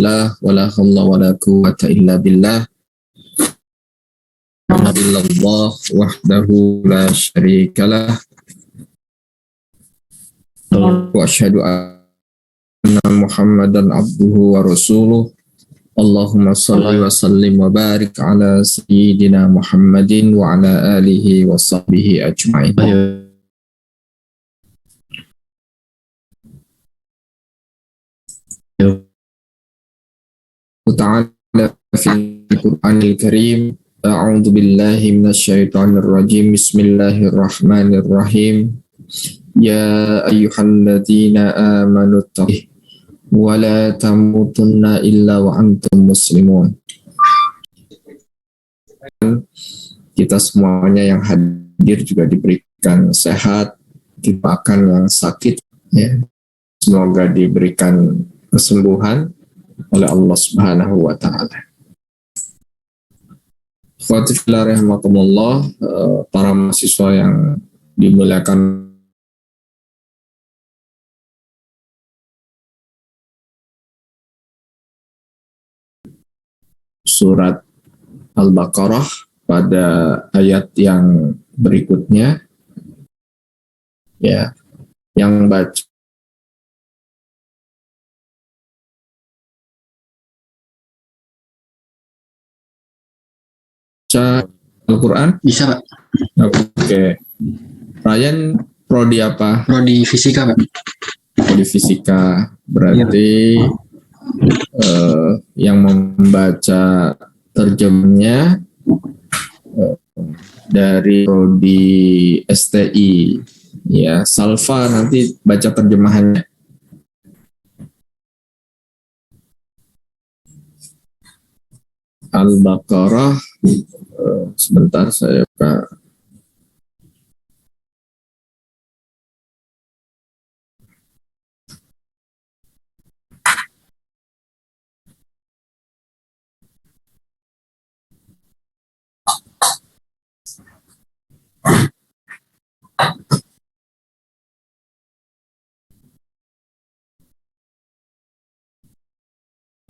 La wala haula wala quwwata illa billah. Alhamdulillah wahdahu la syarikalah. Wa asyhadu anna Muhammadan abduhu wa rasuluh. Allahumma salli wa sallim wa barik ala sayyidina Muhammadin wa ala alihi wa sahbihi ajma'in. Ta'ala fi Qur'anil Karim. A'udzu billahi minasyaitonir rajim. Bismillahirrahmanirrahim. Ya ayyuhalladzina amanu taqullaha wa la tamutunna illa wa antum muslimun. Kita semuanya yang hadir juga diberikan sehat, dimakan yang sakit, ya. Semoga diberikan kesembuhan oleh Allah Subhanahu wa taala. Khawatirillah rahimakumullah, para mahasiswa yang dimuliakan surat Al-Baqarah pada ayat yang berikutnya, ya, yang baca Al-Quran? Bisa, Pak. Oke. Ryan, prodi apa? Prodi fisika, Pak. Prodi fisika. Berarti yang membaca terjemahnya dari prodi STI. Ya, Salva nanti baca terjemahannya. Al-Baqarah, sebentar saya buka.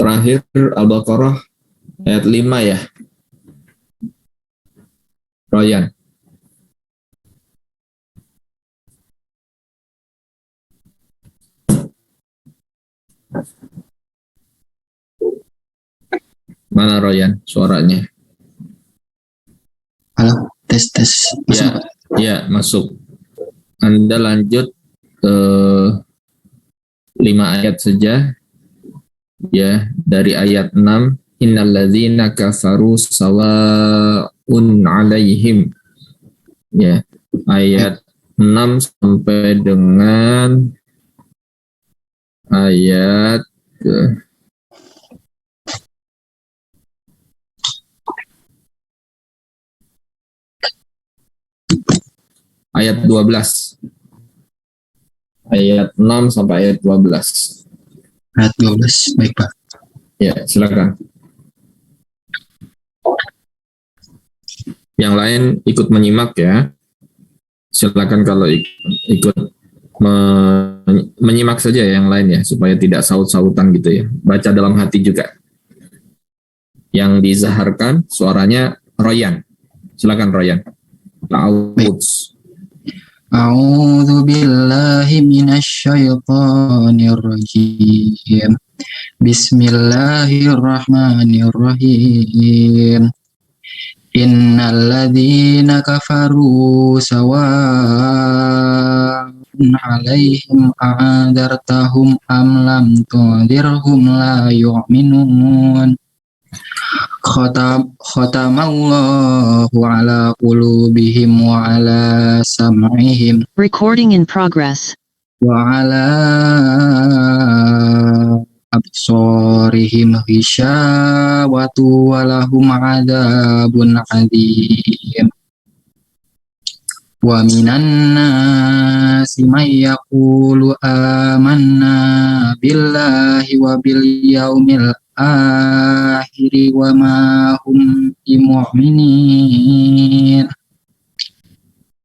Terakhir Al-Baqarah ayat 5 ya, Ryan. Mana Ryan suaranya? Halo, tes. Masuk, ya, masuk. Anda lanjut ke 5 ayat saja. Ya, dari ayat 6. Innalladzina kafaru sawa'un 'alaihim. Ya, ayat 6 sampai dengan ayat ayat 12. Ayat 6 sampai ayat 12. Ayat 12, baik, Pak. Ya, silakan. Yang lain ikut menyimak ya. Silakan kalau ikut menyimak saja yang lain ya, supaya tidak saut-sautan gitu ya. Baca dalam hati juga. Yang dizaharkan suaranya Royan. Silakan Royan. Ta'awudz. A'udzu billahi minasyaitonir rajim. Bismillahirrahmanirrahim. Innalladzina kafaru sawa'un 'alaihim a'andartahum am lam tundirhum la yu'minun. Khatamallahu ala qulubihim wa ala sam'ihim. Recording in progress. Wa ala absorihim ghisyawatu wa lahum adabun adzim. Wa minan nasi may yaqulu amanna billahi wa bil yaumil akhiri wa ma hum bimu'minin.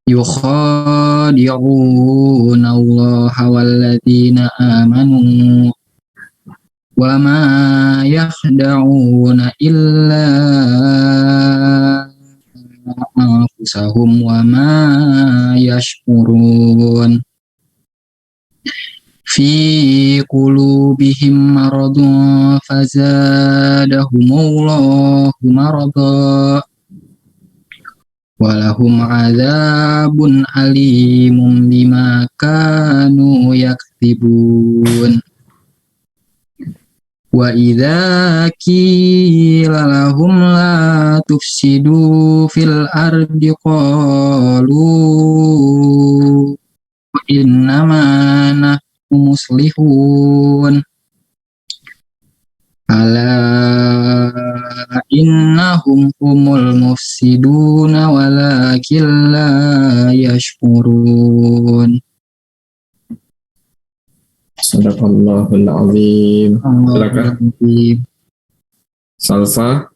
Yukhadi'una Allah walladzina amanu wa ma yakhda'una illa anfusahum wa ma yashkurun. Fi qulubihim maradun fazadahumullahu marada walahum adzabun alimun bima kanu yaktibun. Wa idza qila lahum la tufsidu fil ardi qalu innama nahnu muslihun ala innahum humul mufsiduna walakin la yashkurun. Sadaqallahul azim. Silakan. Salsa.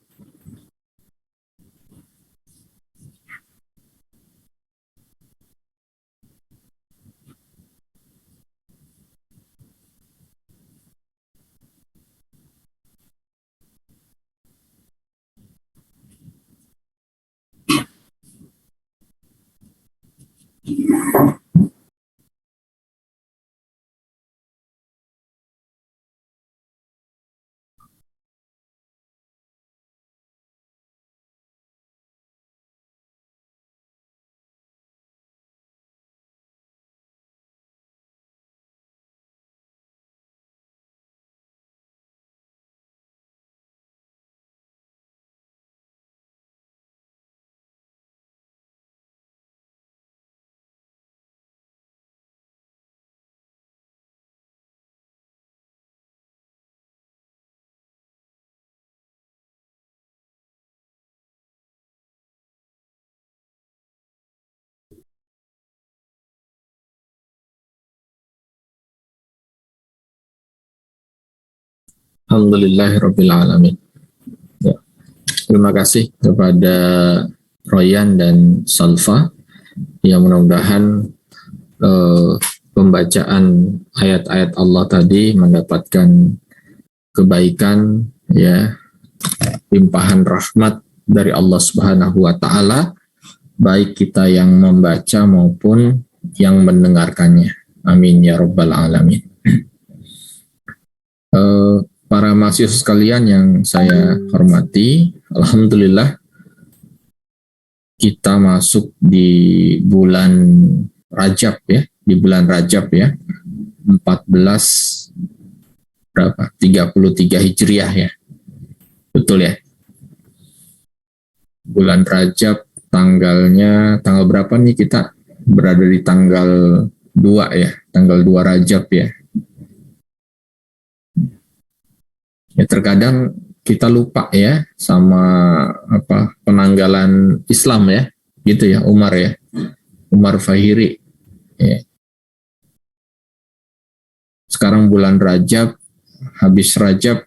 Alhamdulillahirabbil alamin. Ya. Terima kasih kepada Royan dan Salfa yang mudah-mudahan pembacaan ayat-ayat Allah tadi mendapatkan kebaikan, ya, limpahan rahmat dari Allah Subhanahu wa taala, baik kita yang membaca maupun yang mendengarkannya. Amin ya rabbal alamin. Para mahasiswa sekalian yang saya hormati, alhamdulillah kita masuk di bulan Rajab ya, di bulan Rajab ya, 33 Hijriah ya. Betul ya? Bulan Rajab tanggal berapa nih, kita berada di tanggal 2 ya, tanggal 2 Rajab ya. Ya terkadang kita lupa ya sama penanggalan Islam ya, gitu ya, Umar ya, Umar Fahiri ya. Sekarang bulan Rajab, habis Rajab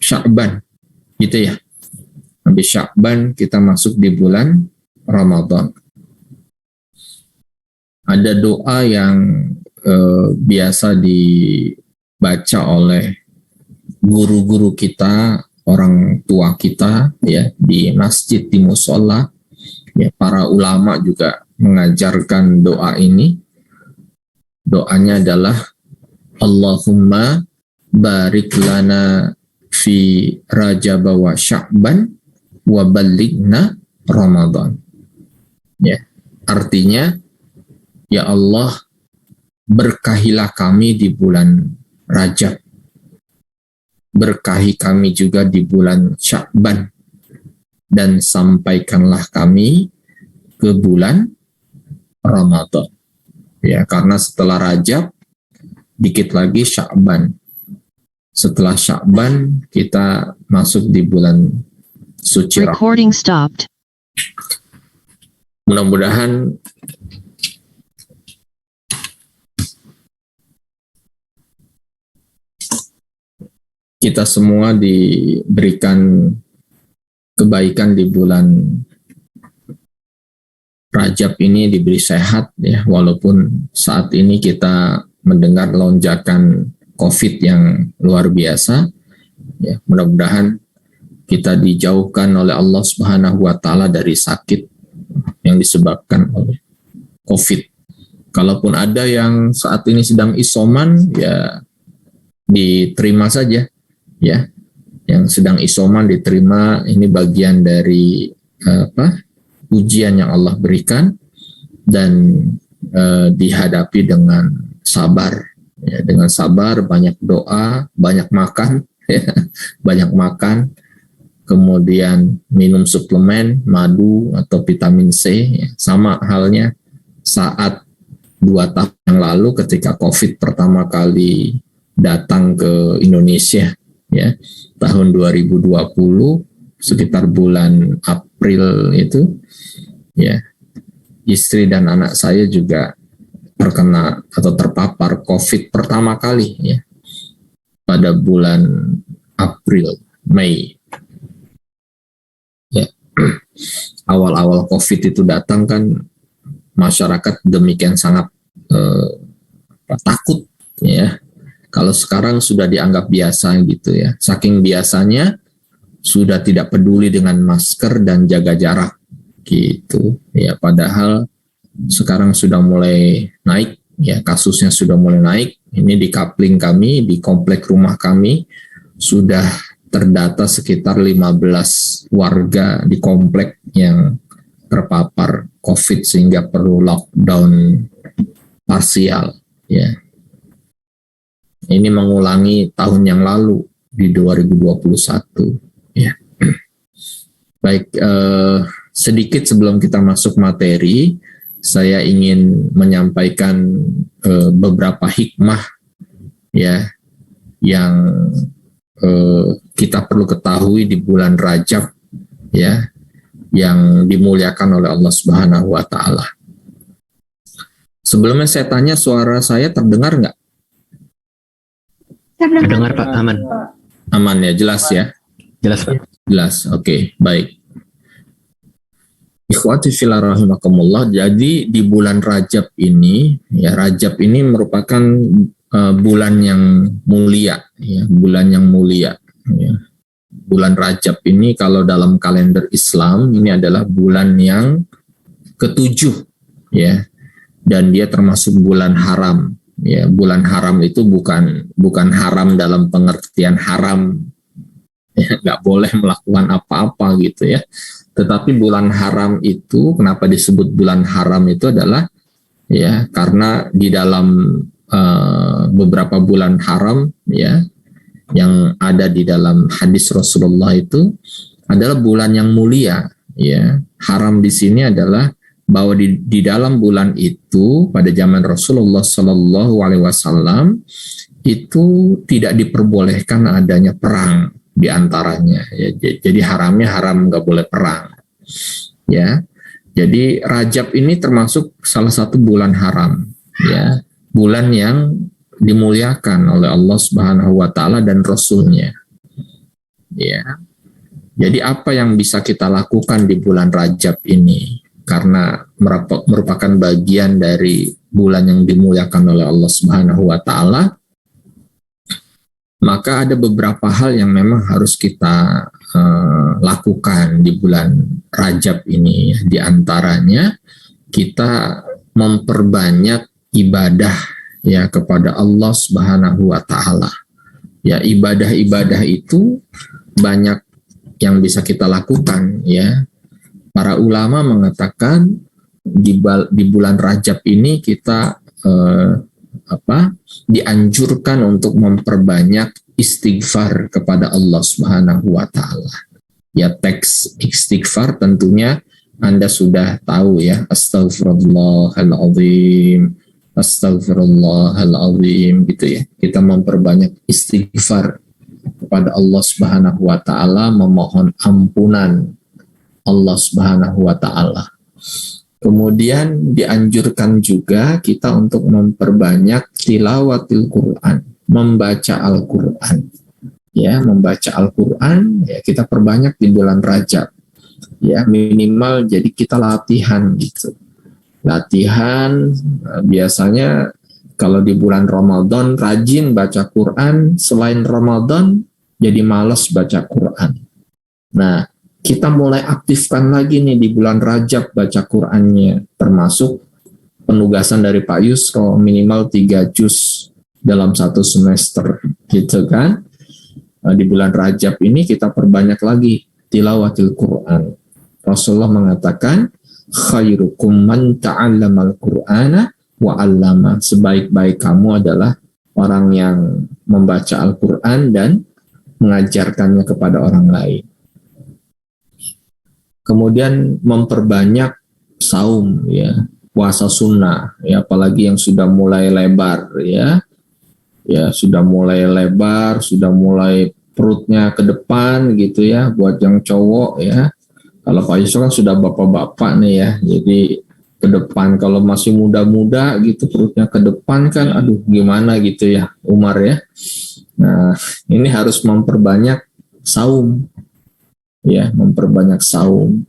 Sya'ban gitu ya, habis Sya'ban kita masuk di bulan Ramadan. Ada doa yang biasa dibaca oleh guru-guru kita, orang tua kita ya, di masjid, di musola ya, para ulama juga mengajarkan doa ini. Doanya adalah Allahumma barik lana fi Rajab wa Sya'ban wa balighna Ramadan. Ya, artinya ya Allah, berkahilah kami di bulan Rajab, berkahi kami juga di bulan Sya'ban, dan sampaikanlah kami ke bulan Ramadan. Ya, karena setelah Rajab dikit lagi Sya'ban. Setelah Sya'ban kita masuk di bulan suci Ramadan. Recording stopped. Mudah-mudahan kita semua diberikan kebaikan di bulan Rajab ini, diberi sehat ya, walaupun saat ini kita mendengar lonjakan COVID yang luar biasa. Ya, mudah-mudahan kita dijauhkan oleh Allah Subhanahu wa taala dari sakit yang disebabkan oleh COVID. Kalaupun ada yang saat ini sedang isoman, ya diterima saja, ya. Yang sedang isoman diterima, ini bagian dari ujian yang Allah berikan, dan dihadapi dengan sabar, ya, dengan sabar, banyak doa, banyak makan, ya, banyak makan, kemudian minum suplemen madu atau vitamin C, ya. Sama halnya saat 2 tahun yang lalu ketika COVID pertama kali datang ke Indonesia, ya, tahun 2020 sekitar bulan April itu, ya, istri dan anak saya juga terkena atau terpapar COVID pertama kali, ya, pada bulan April, Mei. Ya. Awal-awal COVID itu datang kan masyarakat demikian sangat takut, ya. Kalau sekarang sudah dianggap biasa gitu, ya. Saking biasanya sudah tidak peduli dengan masker dan jaga jarak gitu, ya. Padahal sekarang sudah mulai naik, ya, kasusnya sudah mulai naik. Ini di kapling kami, di komplek rumah kami sudah terdata sekitar 15 warga di komplek yang terpapar COVID sehingga perlu lockdown parsial, ya. Ini mengulangi tahun yang lalu di 2021, ya. Baik, sedikit sebelum kita masuk materi, saya ingin menyampaikan beberapa hikmah, ya, yang kita perlu ketahui di bulan Rajab, ya, yang dimuliakan oleh Allah Subhanahu wa taala. Sebelumnya saya tanya, suara saya terdengar nggak? Terdengar Pak, aman. Aman ya, jelas ya? Jelas Pak. Jelas, oke, baik. Ikhwati fillah rahimakumullah, jadi di bulan Rajab ini, ya, Rajab ini merupakan bulan yang mulia, ya, bulan yang mulia, ya. Bulan Rajab ini kalau dalam kalender Islam ini adalah bulan yang ke-7, ya, dan dia termasuk bulan haram, ya. Bulan haram itu bukan haram dalam pengertian haram, ya, nggak boleh melakukan apa-apa gitu, ya. Tetapi bulan haram itu, kenapa disebut bulan haram itu adalah, ya, karena di dalam beberapa bulan haram, ya, yang ada di dalam hadis Rasulullah itu adalah bulan yang mulia, ya. Haram di sini adalah bahwa di dalam bulan itu pada zaman Rasulullah Shallallahu Alaihi Wasallam itu tidak diperbolehkan adanya perang di antaranya, ya. Jadi haramnya haram, nggak boleh perang, ya. Jadi Rajab ini termasuk salah satu bulan haram, ya, bulan yang dimuliakan oleh Allah Subhanahu wa taala dan Rasulnya, ya. Jadi apa yang bisa kita lakukan di bulan Rajab ini, karena merupakan bagian dari bulan yang dimuliakan oleh Allah Subhanahu wa taala, maka ada beberapa hal yang memang harus kita lakukan di bulan Rajab ini. Di antaranya kita memperbanyak ibadah, ya, kepada Allah Subhanahu wa taala. Ya, ibadah-ibadah itu banyak yang bisa kita lakukan, ya. Para ulama mengatakan di bulan Rajab ini kita dianjurkan untuk memperbanyak istighfar kepada Allah Subhanahu wa taala. Ya, teks istighfar tentunya Anda sudah tahu, ya. Astaghfirullahaladzim, Astaghfirullahaladzim, gitu, ya. Kita memperbanyak istighfar kepada Allah Subhanahu wa taala, memohon ampunan Allah Subhanahu wa taala. Kemudian dianjurkan juga kita untuk memperbanyak tilawatil Quran, membaca Al-Quran. Ya, membaca Al-Quran, ya, kita perbanyak di bulan Rajab. Ya, minimal jadi kita latihan gitu. Latihan biasanya Kalau di bulan Ramadan rajin baca Quran, selain Ramadan jadi malas baca Quran. Nah, kita mulai aktifkan lagi nih di bulan Rajab baca Qurannya, termasuk penugasan dari Pak Yusro minimal 3 juz dalam 1 semester, gitu kan. Di bulan Rajab ini kita perbanyak lagi tilawatil Quran. Rasulullah mengatakan, khairukum man ta'allamal Qur'ana wa 'allama. Sebaik-baik kamu adalah orang yang membaca Al-Quran dan mengajarkannya kepada orang lain. Kemudian memperbanyak saum, ya, puasa sunnah, ya, apalagi yang sudah mulai lebar, ya sudah mulai lebar, sudah mulai perutnya ke depan gitu ya, buat yang cowok ya. Kalau Pak Yusuf kan sudah bapak-bapak nih ya, jadi ke depan. Kalau masih muda-muda gitu perutnya ke depan kan, aduh gimana gitu ya Umar ya. Nah, ini harus memperbanyak saum, ya, memperbanyak saum,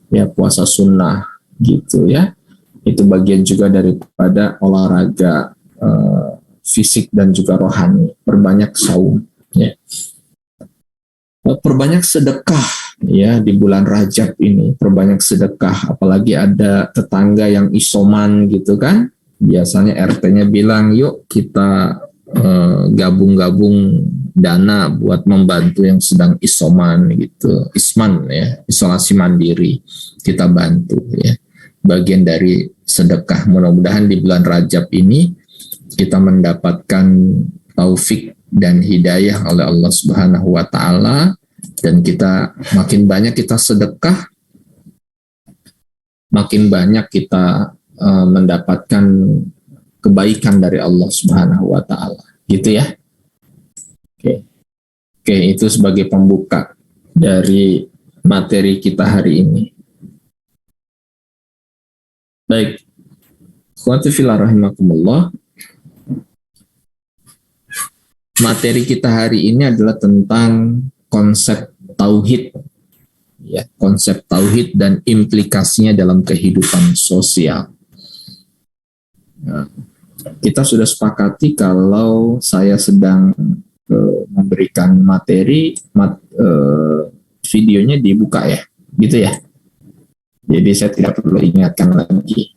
ya, puasa sunnah gitu ya. Itu bagian juga daripada olahraga fisik dan juga rohani. Perbanyak saum, ya. Perbanyak sedekah, ya, di bulan Rajab ini. Perbanyak sedekah, apalagi ada tetangga yang isoman gitu kan. Biasanya RT-nya bilang, yuk kita gabung-gabung dana buat membantu yang sedang isoman gitu, isman ya, isolasi mandiri, kita bantu ya, bagian dari sedekah. Mudah-mudahan di bulan Rajab ini kita mendapatkan taufik dan hidayah oleh Allah Subhanahu wa Ta'ala, dan kita makin banyak kita sedekah, makin banyak kita mendapatkan kebaikan dari Allah Subhanahu wa Ta'ala, gitu ya. Oke, itu sebagai pembuka dari materi kita hari ini. Baik, akhwati fillah rahimakumullah. Materi kita hari ini adalah tentang konsep tauhid, ya, konsep tauhid dan implikasinya dalam kehidupan sosial. Nah, kita sudah sepakati kalau saya sedang memberikan materi, videonya dibuka ya, gitu ya. Jadi saya tidak perlu ingatkan lagi.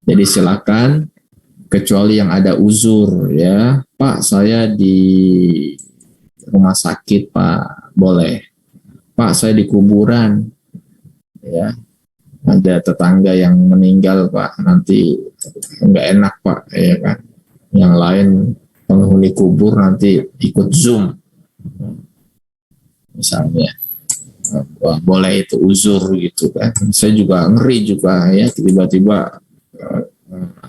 Jadi silakan, kecuali yang ada uzur ya, Pak saya di rumah sakit Pak, boleh. Pak saya di kuburan, ya. Ada tetangga yang meninggal Pak, nanti nggak enak Pak, ya kan. Yang lain penghuni kubur nanti ikut Zoom, misalnya. Wah, boleh itu uzur gitu kan. Saya juga ngeri juga ya, tiba-tiba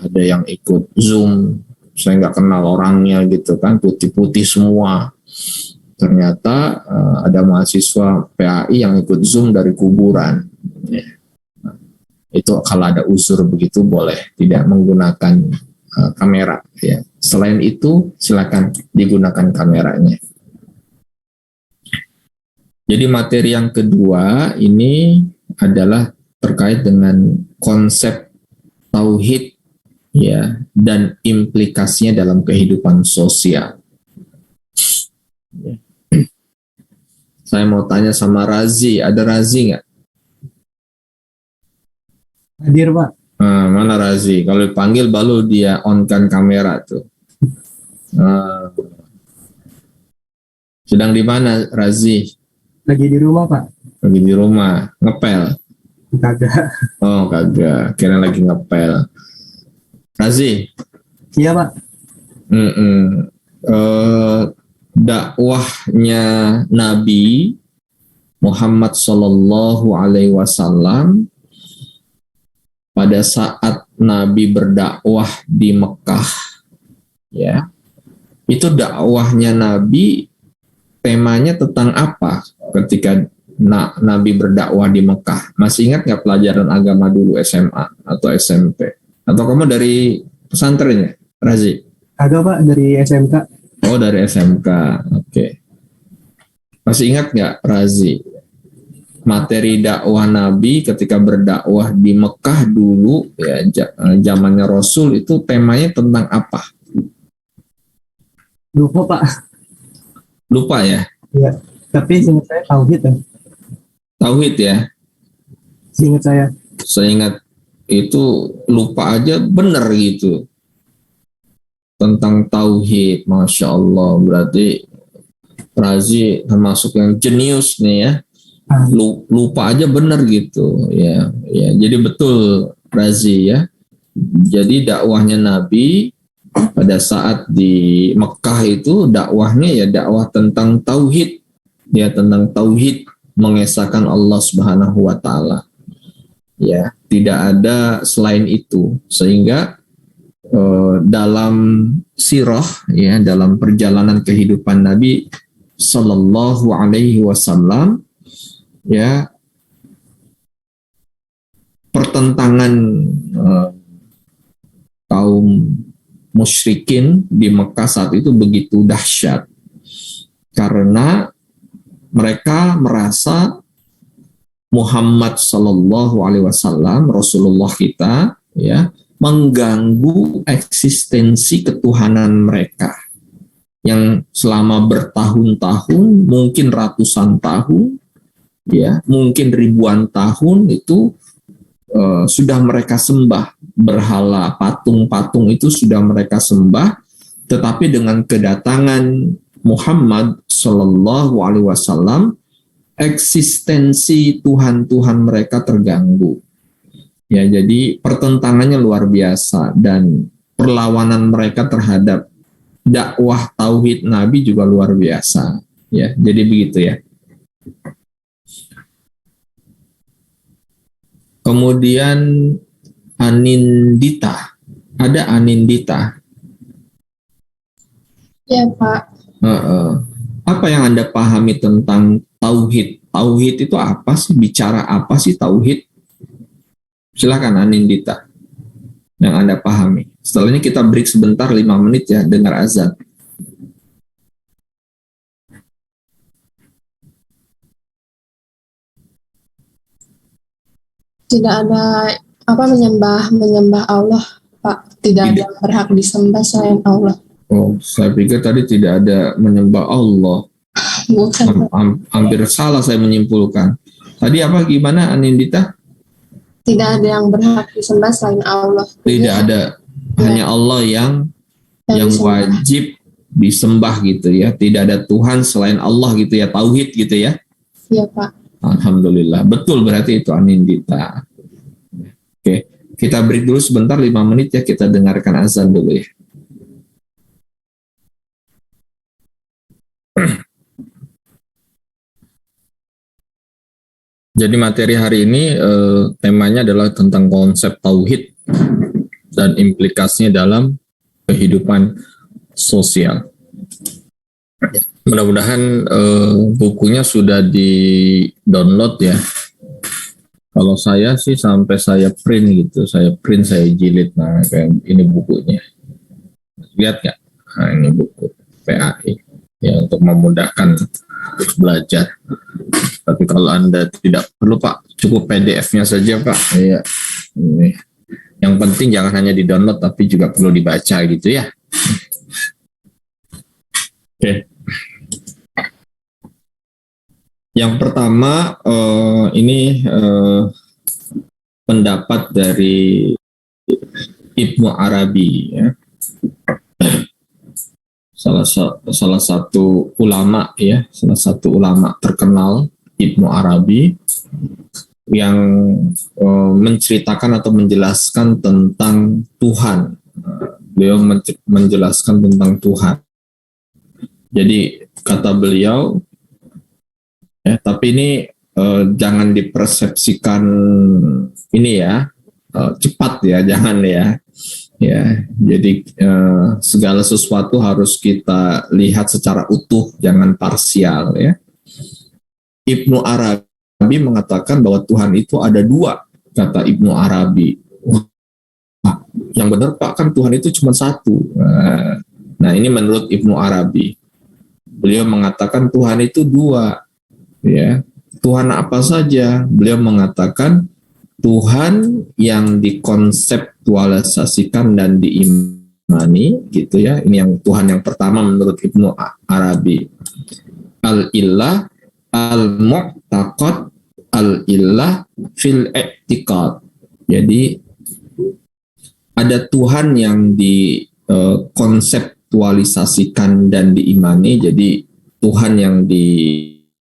ada yang ikut Zoom, saya nggak kenal orangnya gitu kan, putih-putih semua. Ternyata ada mahasiswa PAI yang ikut Zoom dari kuburan. Ya. Itu kalau ada uzur begitu boleh tidak menggunakan kamera ya. Selain itu silakan digunakan kameranya. Jadi materi yang kedua ini adalah terkait dengan konsep tauhid ya dan implikasinya dalam kehidupan sosial. Ya. Saya mau tanya sama Razi, ada Razi nggak? Hadir Pak. Mana Razi? Kalau dipanggil baru dia on-kan kamera tuh. Sedang di mana Razi? Lagi di rumah Pak. Lagi di rumah, ngepel? Kagak. Oh kagak, kira lagi ngepel. Razi? Iya Pak. Dakwahnya Nabi Muhammad Sallallahu Alaihi Wasallam pada saat Nabi berdakwah di Mekah, ya, itu dakwahnya Nabi temanya tentang apa ketika Nabi berdakwah di Mekah? Masih ingat nggak pelajaran agama dulu SMA atau SMP? Atau kamu dari pesantrennya, Razi? Kagak Pak, dari SMK. Oh dari SMK, oke. Masih ingat nggak Razi? Materi dakwah Nabi ketika berdakwah di Mekah dulu ya, zamannya Rasul itu temanya tentang apa? Lupa Pak. Lupa ya? Iya. Tapi seingat saya tauhid ya. Tauhid ya? Seingat saya. Saya ingat itu lupa aja bener gitu. Tentang tauhid, Masya Allah. Berarti Razi termasuk yang jenius nih ya. Lupa aja bener gitu ya. Ya, jadi betul Razi ya. Jadi dakwahnya Nabi pada saat di Mekah itu dakwahnya ya dakwah tentang tauhid, ya tentang tauhid, mengesahkan Allah Subhanahu wa taala. Ya, tidak ada selain itu. Sehingga dalam sirah ya, dalam perjalanan kehidupan Nabi Sallallahu Alaihi Wasallam ya, pertentangan kaum musyrikin di Mekah saat itu begitu dahsyat karena mereka merasa Muhammad Sallallahu Alaihi Wasallam, Rasulullah kita ya, mengganggu eksistensi ketuhanan mereka yang selama bertahun-tahun, mungkin ratusan tahun, ya, mungkin ribuan tahun itu sudah mereka sembah, berhala, patung-patung itu sudah mereka sembah, tetapi dengan kedatangan Muhammad Sallallahu Alaihi Wasallam, eksistensi Tuhan-Tuhan mereka terganggu. Ya, jadi pertentangannya luar biasa dan perlawanan mereka terhadap dakwah tauhid Nabi juga luar biasa. Ya, jadi begitu ya. Kemudian Anindita, ada Anindita. Ya Pak. Apa yang Anda pahami tentang tauhid? Tauhid itu apa sih? Bicara apa sih tauhid? Silakan Anindita, yang Anda pahami. Setelah ini kita break sebentar 5 menit ya, dengar azan. Tidak ada menyembah Allah, Pak. Tidak ada yang berhak disembah selain Allah. Oh, saya pikir tadi tidak ada menyembah Allah. Bukan. Hampir salah saya menyimpulkan. Tadi apa, gimana Anindita? Tidak ada yang berhak disembah selain Allah. Tidak ada, hanya Allah yang wajib disembah gitu ya. Tidak ada Tuhan selain Allah gitu ya, tauhid gitu ya. Iya Pak. Alhamdulillah, betul berarti itu Anindita. Oke, kita break dulu sebentar 5 menit ya, kita dengarkan azan dulu ya. Jadi materi hari ini temanya adalah tentang konsep tauhid dan implikasinya dalam kehidupan sosial. Mudah-mudahan bukunya sudah di-download ya. Kalau saya sih sampai saya print gitu, saya jilid. Nah, kayak ini bukunya. Lihat nggak? Nah, ini buku PAI ya, untuk memudahkan belajar. Tapi kalau Anda tidak perlu Pak, cukup PDF-nya saja Pak. Iya. Ini. Yang penting jangan hanya di-download tapi juga perlu dibaca gitu ya. Oke. Yang pertama ini pendapat dari Ibnu Arabi ya. Salah satu ulama ya, salah satu ulama terkenal, Ibnu Arabi, yang menceritakan atau menjelaskan tentang Tuhan. Beliau menjelaskan tentang Tuhan. Jadi kata beliau, ya, tapi ini jangan dipersepsikan ini ya, cepat ya, jangan ya. Ya, jadi segala sesuatu harus kita lihat secara utuh, jangan parsial ya. Ibnu Arabi mengatakan bahwa Tuhan itu ada 2, kata Ibnu Arabi. Wah, yang benar Pak, kan Tuhan itu cuma 1. Nah, ini menurut Ibnu Arabi. Beliau mengatakan Tuhan itu 2. Ya, Tuhan apa saja? Beliau mengatakan Tuhan yang dikonseptualisasikan dan diimani diimani gitu ya. Ini yang Tuhan yang pertama menurut Ibnu Arabi. Al-illah al-mu'taqad al-illah fil i'tiqad. Jadi ada Tuhan yang dikonseptualisasikan dan diimani. Jadi Tuhan yang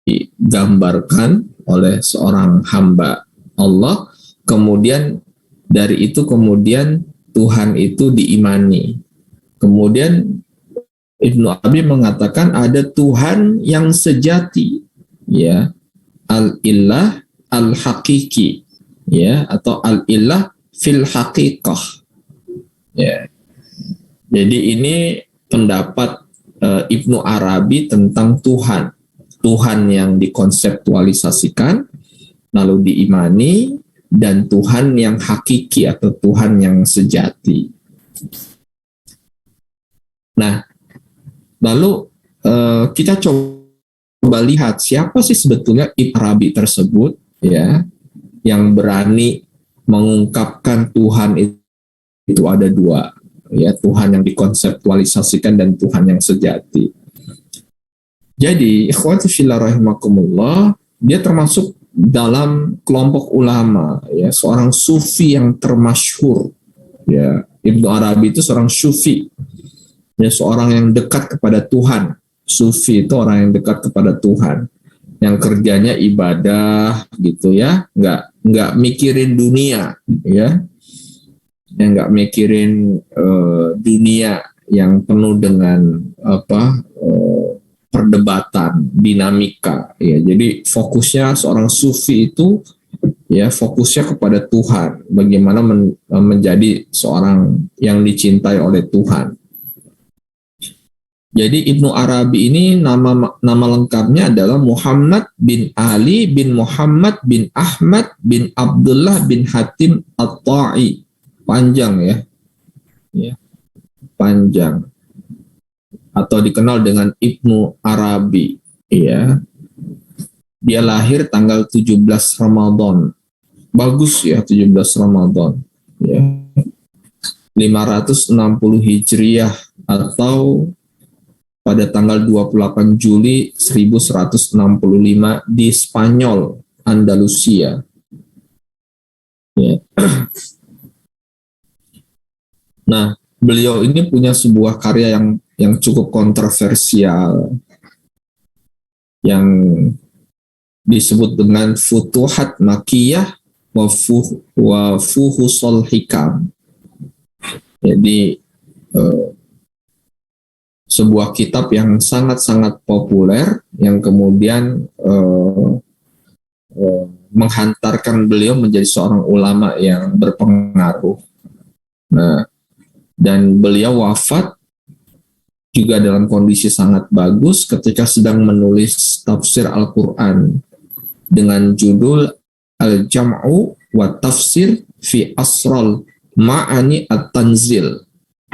digambarkan oleh seorang hamba Allah, kemudian dari itu kemudian Tuhan itu diimani. Kemudian Ibnu Arabi mengatakan ada Tuhan yang sejati, ya, al-ilah al-hakiki, ya, atau al-ilah fil haqiqah, ya. Jadi ini pendapat Ibnu Arabi tentang Tuhan, Tuhan yang dikonseptualisasikan lalu diimani, dan Tuhan yang hakiki atau Tuhan yang sejati. Nah, lalu kita coba lihat siapa sih sebetulnya Ibnu Arabi tersebut, ya, yang berani mengungkapkan Tuhan itu ada dua, ya, Tuhan yang dikonseptualisasikan dan Tuhan yang sejati. Jadi, ikhwati fillah rahimakumullah, dia termasuk dalam kelompok ulama, ya, seorang sufi yang termasyhur, ya. Ibnu Arabi itu seorang sufi, ya, seorang yang dekat kepada Tuhan. Sufi itu orang yang dekat kepada Tuhan, yang kerjanya ibadah gitu ya, nggak mikirin dunia, ya, yang nggak mikirin dunia yang penuh dengan perdebatan, dinamika, ya. Jadi fokusnya seorang sufi itu, ya, fokusnya kepada Tuhan, bagaimana menjadi seorang yang dicintai oleh Tuhan. Jadi Ibnu Arabi ini nama lengkapnya adalah Muhammad bin Ali bin Muhammad bin Ahmad bin Abdullah bin Hatim At-Ta'i. Panjang, ya. Ya. Panjang. Atau dikenal dengan Ibnu Arabi, ya. Dia lahir tanggal 17 Ramadan. Bagus ya, 17 Ramadan, ya. 560 Hijriah atau pada tanggal 28 Juli 1165 di Spanyol, Andalusia. Ya. Nah, beliau ini punya sebuah karya yang cukup kontroversial yang disebut dengan Futuhat Makkiyah wa Fuhusul Hikam. Jadi sebuah kitab yang sangat-sangat populer yang kemudian menghantarkan beliau menjadi seorang ulama yang berpengaruh. Nah, dan beliau wafat juga dalam kondisi sangat bagus ketika sedang menulis tafsir Al-Quran dengan judul Al-Jam'u wa Tafsir fi Asral Ma'ani At-Tanzil,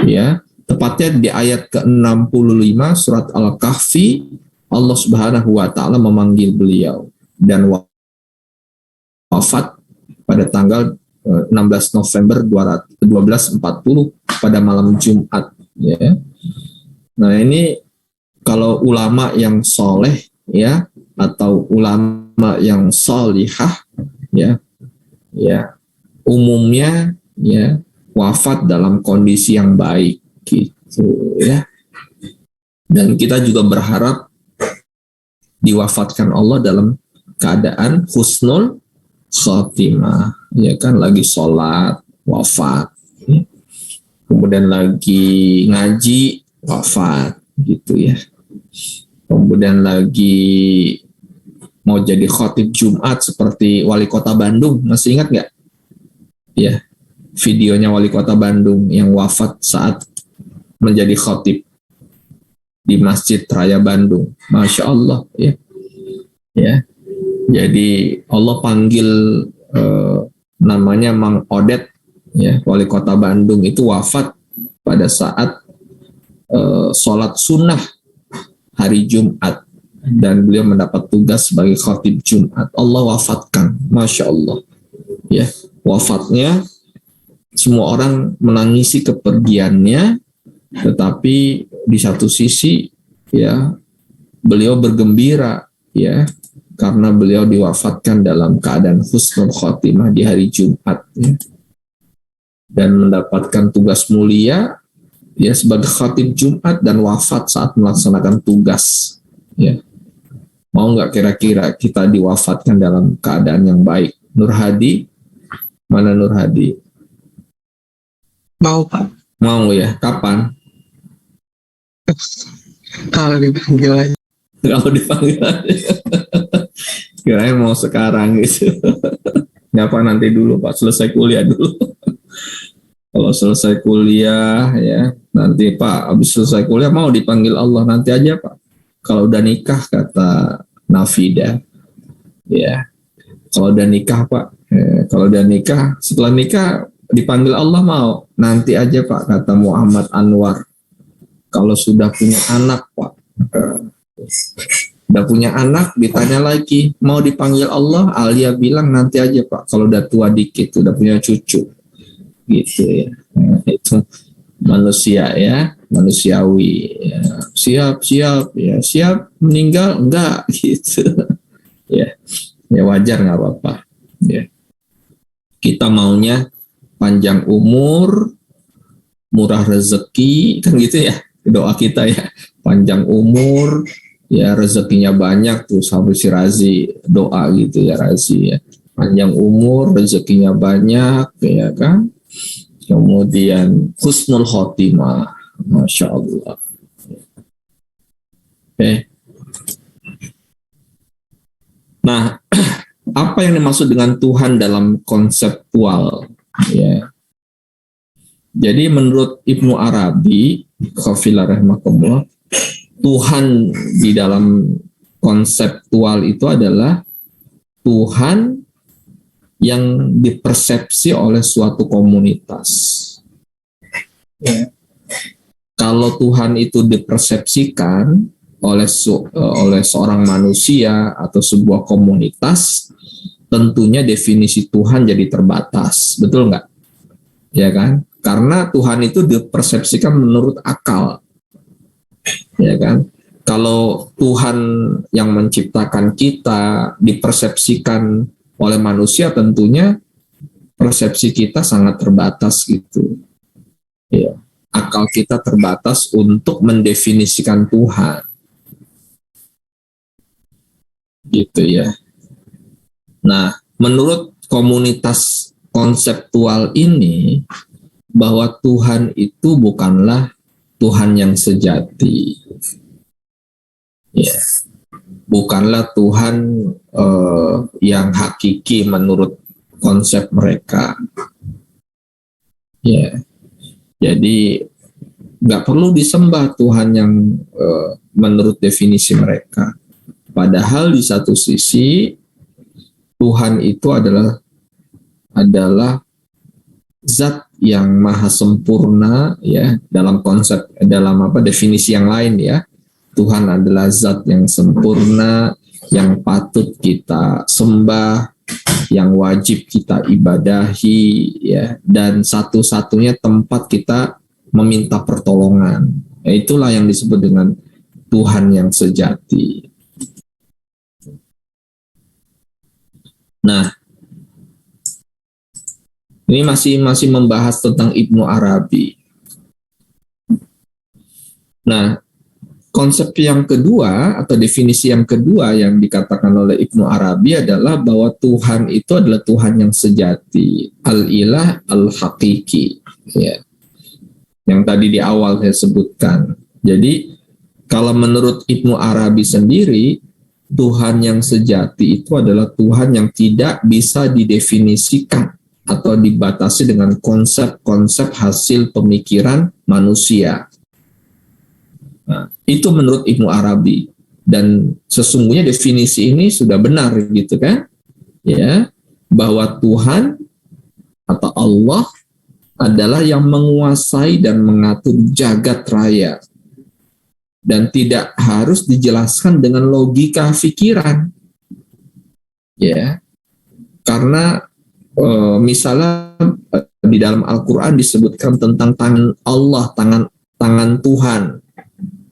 ya. Tepatnya di ayat ke-65 surat Al-Kahfi, Allah Subhanahu wa taala memanggil beliau dan wafat pada tanggal 16 November 1240 pada malam Jumat, ya. Nah, ini kalau ulama yang soleh, ya, atau ulama yang solihah, ya, ya, umumnya, ya, wafat dalam kondisi yang baik, gitu, ya. Dan kita juga berharap diwafatkan Allah dalam keadaan husnul khotimah, ya kan, lagi sholat wafat, ya. Kemudian lagi ngaji wafat, gitu ya. Kemudian lagi mau jadi khotib Jumat seperti Wali Kota Bandung, masih ingat nggak? Ya, videonya Wali Kota Bandung yang wafat saat menjadi khotib di Masjid Raya Bandung. Masya Allah, ya. Ya. Jadi Allah panggil namanya Mang Odet, ya, Wali Kota Bandung itu wafat pada saat sholat sunnah hari Jumat, dan beliau mendapat tugas sebagai khatib Jumat. Allah wafatkan, Masya Allah, ya. Wafatnya semua orang menangisi kepergiannya, Tetapi di satu sisi ya beliau bergembira ya karena beliau diwafatkan dalam keadaan husnul khotimah di hari Jumat ya, dan mendapatkan tugas mulia ya sebagai khatib Jumat dan wafat saat melaksanakan tugas ya. Mau nggak kira-kira kita diwafatkan dalam keadaan yang baik? Nur Hadi, mana Nur Hadi? Mau Pak, Mau ya? Kapan? kalau dipanggil aja. Kalau dipanggil aja. Kirain mau sekarang gitu. Ngapa nanti dulu Pak, selesai kuliah dulu. Kalau selesai kuliah ya, nanti Pak habis selesai kuliah mau dipanggil Allah nanti aja Pak. Kalau udah nikah kata Nafida, ya. Kalau udah nikah Pak, kalau udah nikah, setelah nikah dipanggil Allah mau nanti aja Pak kata Muhammad Anwar. Kalau sudah punya anak Pak, udah punya anak ditanya lagi mau dipanggil Allah, Alia bilang nanti aja Pak kalau udah tua dikit udah punya cucu gitu ya. Nah, itu manusia ya, manusiawi ya. Siap meninggal enggak gitu ya. Ya wajar nggak apa-apa ya. Kita maunya panjang umur, murah rezeki kan gitu ya, doa kita ya, panjang umur ya, rezekinya banyak tuh, sampai si Razi doa gitu ya, Razi ya, panjang umur rezekinya banyak ya kan, kemudian husnul khotimah, Masya Allah. Nah, apa yang dimaksud dengan Tuhan dalam konseptual ya? Jadi menurut Ibnu Arabi, Khafillah rahimahullah, Tuhan di dalam konseptual itu adalah Tuhan yang dipersepsi oleh suatu komunitas. Ya. Kalau Tuhan itu dipersepsikan oleh seorang manusia atau sebuah komunitas, tentunya definisi Tuhan jadi terbatas, betul nggak? Ya kan? Karena Tuhan itu dipersepsikan menurut akal. Ya kan? Kalau Tuhan yang menciptakan kita dipersepsikan oleh manusia, tentunya persepsi kita sangat terbatas gitu. Ya. Akal kita terbatas untuk mendefinisikan Tuhan. Gitu ya. Nah, menurut komunitas konseptual ini, bahwa Tuhan itu bukanlah Tuhan yang sejati. Ya. Bukanlah Tuhan yang hakiki menurut konsep mereka. Ya. Jadi nggak perlu disembah Tuhan yang menurut definisi mereka. Padahal di satu sisi Tuhan itu adalah zat yang maha sempurna ya, dalam definisi yang lain ya. Tuhan adalah zat yang sempurna, yang patut kita sembah, yang wajib kita ibadahi ya, dan satu-satunya tempat kita meminta pertolongan. Ya, itulah yang disebut dengan Tuhan yang sejati. Nah, ini masih membahas tentang Ibnu Arabi. Nah, konsep yang kedua atau definisi yang kedua yang dikatakan oleh Ibnu Arabi adalah bahwa Tuhan itu adalah Tuhan yang sejati, al-ilah al-hakiki, ya. Yang tadi di awal saya sebutkan. Jadi, kalau menurut Ibnu Arabi sendiri, Tuhan yang sejati itu adalah Tuhan yang tidak bisa didefinisikan atau dibatasi dengan konsep-konsep hasil pemikiran manusia. Nah, itu menurut Ibnu Arabi, dan sesungguhnya definisi ini sudah benar gitu kan, ya, bahwa Tuhan atau Allah adalah yang menguasai dan mengatur jagat raya dan tidak harus dijelaskan dengan logika pikiran, ya, karena misalnya di dalam Al-Quran disebutkan tentang tangan Allah, tangan tangan Tuhan.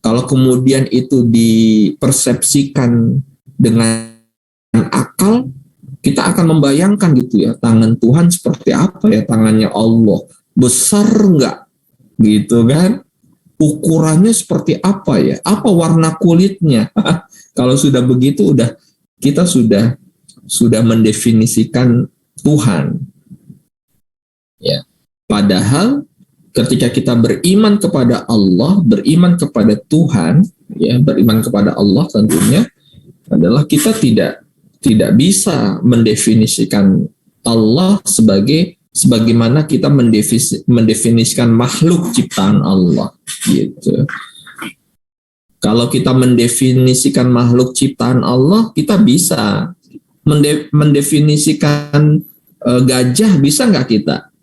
Kalau kemudian itu dipersepsikan dengan akal, kita akan membayangkan gitu ya, tangan Tuhan seperti apa ya, tangannya Allah. Besar enggak? Gitu kan? Ukurannya seperti apa ya? Apa warna kulitnya? Kalau sudah begitu kita sudah mendefinisikan Tuhan. Ya. Padahal ketika kita beriman kepada Allah, beriman kepada Tuhan, ya, beriman kepada Allah tentunya adalah kita tidak bisa mendefinisikan Allah sebagaimana kita mendefinisikan makhluk ciptaan Allah, gitu. Kalau kita mendefinisikan makhluk ciptaan Allah, kita bisa mendefinisikan gajah, bisa nggak kita?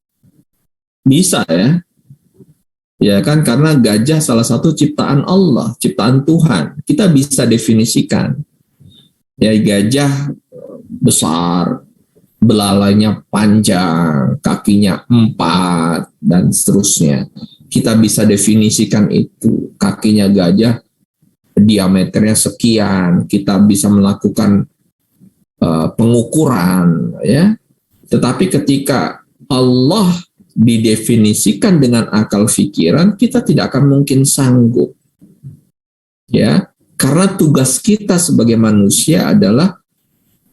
Bisa ya. Ya kan, karena gajah salah satu ciptaan Allah, ciptaan Tuhan. Kita bisa definisikan. Ya, gajah besar, belalainya panjang, kakinya 4, dan seterusnya. Kita bisa definisikan itu. Kakinya gajah diameternya sekian. Kita bisa melakukan pengukuran, ya. Tetapi ketika Allah didefinisikan dengan akal pikiran, kita tidak akan mungkin sanggup. Ya, karena tugas kita sebagai manusia adalah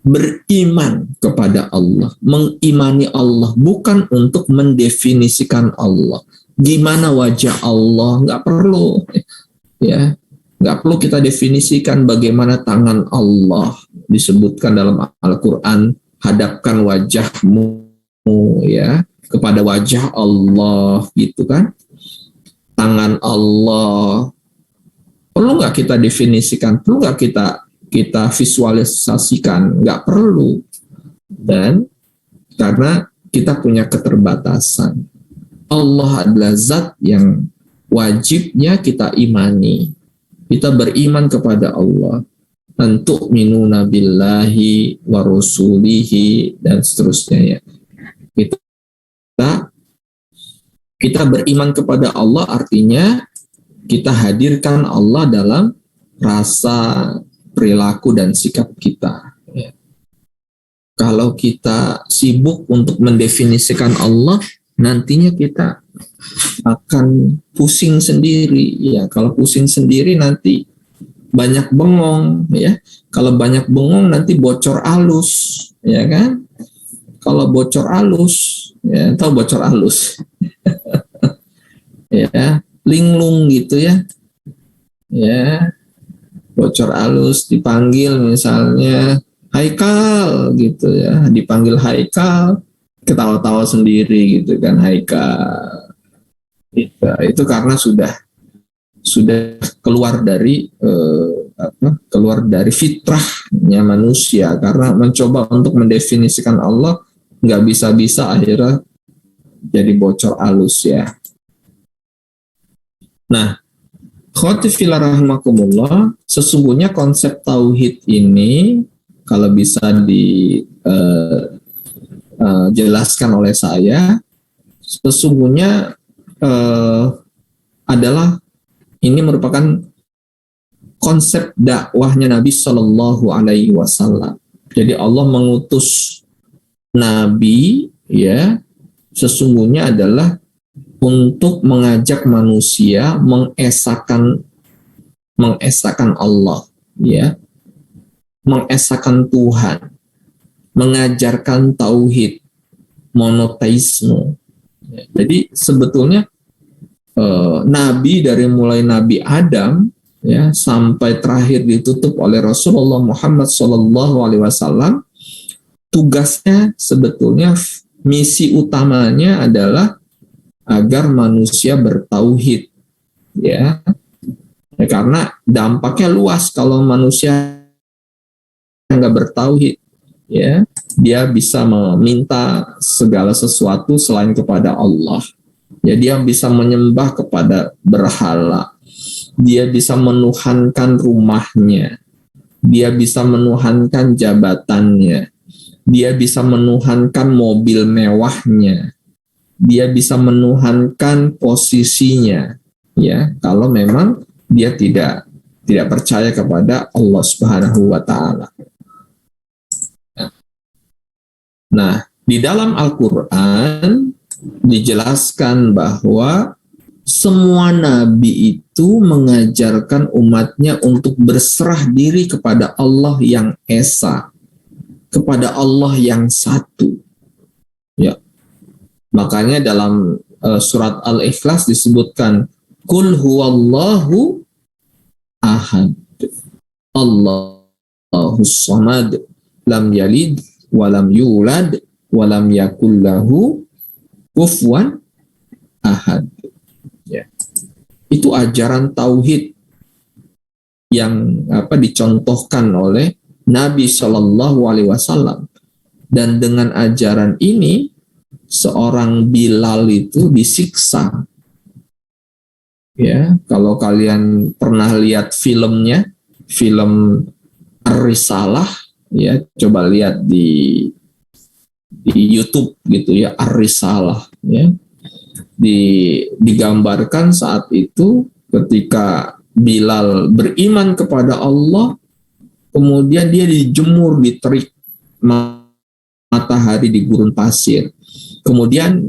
beriman kepada Allah, mengimani Allah, bukan untuk mendefinisikan Allah. Gimana wajah Allah? Nggak perlu. Ya, nggak perlu kita definisikan bagaimana tangan Allah. Disebutkan dalam Al-Quran, hadapkan wajahmu, ya, kepada wajah Allah, gitu kan. Tangan Allah perlu nggak kita definisikan, perlu nggak kita visualisasikan? Nggak perlu. Dan karena kita punya keterbatasan, Allah adalah zat yang wajibnya kita imani. Kita beriman kepada Allah, untuk minuna billahi wa rusulihi, dan seterusnya, ya. Kita beriman kepada Allah artinya kita hadirkan Allah dalam rasa, perilaku, dan sikap kita. Ya. Kalau kita sibuk untuk mendefinisikan Allah, nantinya kita akan pusing sendiri. Ya, kalau pusing sendiri nanti banyak bengong. Ya, kalau banyak bengong nanti bocor alus. Ya kan? Kalau bocor alus, ya, tahu bocor alus? Ya, linglung gitu ya. Ya, bocor alus dipanggil misalnya Haikal gitu ya, dipanggil Haikal, ketawa-tawa sendiri gitu kan, Haikal. Itu karena sudah keluar dari keluar dari fitrahnya manusia, karena mencoba untuk mendefinisikan Allah nggak bisa-bisa, akhirnya jadi bocor alus, ya. Nah, khotifillah rahimakumullah, sesungguhnya konsep tauhid ini kalau bisa dijelaskan oleh saya, sesungguhnya adalah ini merupakan konsep dakwahnya Nabi Shallallahu Alaihi Wasallam. Jadi Allah mengutus Nabi, ya, sesungguhnya adalah untuk mengajak manusia mengesahkan Allah, ya, mengesahkan Tuhan, mengajarkan tauhid, monoteisme. Jadi sebetulnya Nabi dari mulai Nabi Adam, ya, sampai terakhir ditutup oleh Rasulullah Muhammad SAW, tugasnya sebetulnya, misi utamanya adalah agar manusia bertauhid, ya. Karena dampaknya luas kalau manusia nggak bertauhid, ya, dia bisa meminta segala sesuatu selain kepada Allah. Ya, dia bisa menyembah kepada berhala, dia bisa menuhankan rumahnya, dia bisa menuhankan jabatannya, dia bisa menuhankan mobil mewahnya, dia bisa menuhankan posisinya, ya, kalau memang dia tidak percaya kepada Allah Subhanahu wa taala. Nah, di dalam Al-Qur'an dijelaskan bahwa semua nabi itu mengajarkan umatnya untuk berserah diri kepada Allah yang esa, kepada Allah yang satu. Ya. Makanya dalam surat Al-Ikhlas disebutkan Qul huwallahu ahad, Allahus samad, lam yalid walam yulad walam yakul lahu kufuwan ahad. Ya. Itu ajaran tauhid yang dicontohkan oleh Nabi Shallallahu Alaihi Wasallam, dan dengan ajaran ini seorang Bilal itu disiksa. Ya, kalau kalian pernah lihat filmnya, film Ar-Risalah, ya coba lihat di YouTube gitu ya, Ar-Risalah, ya. Digambarkan saat itu ketika Bilal beriman kepada Allah, kemudian dia dijemur di terik matahari di gurun pasir, kemudian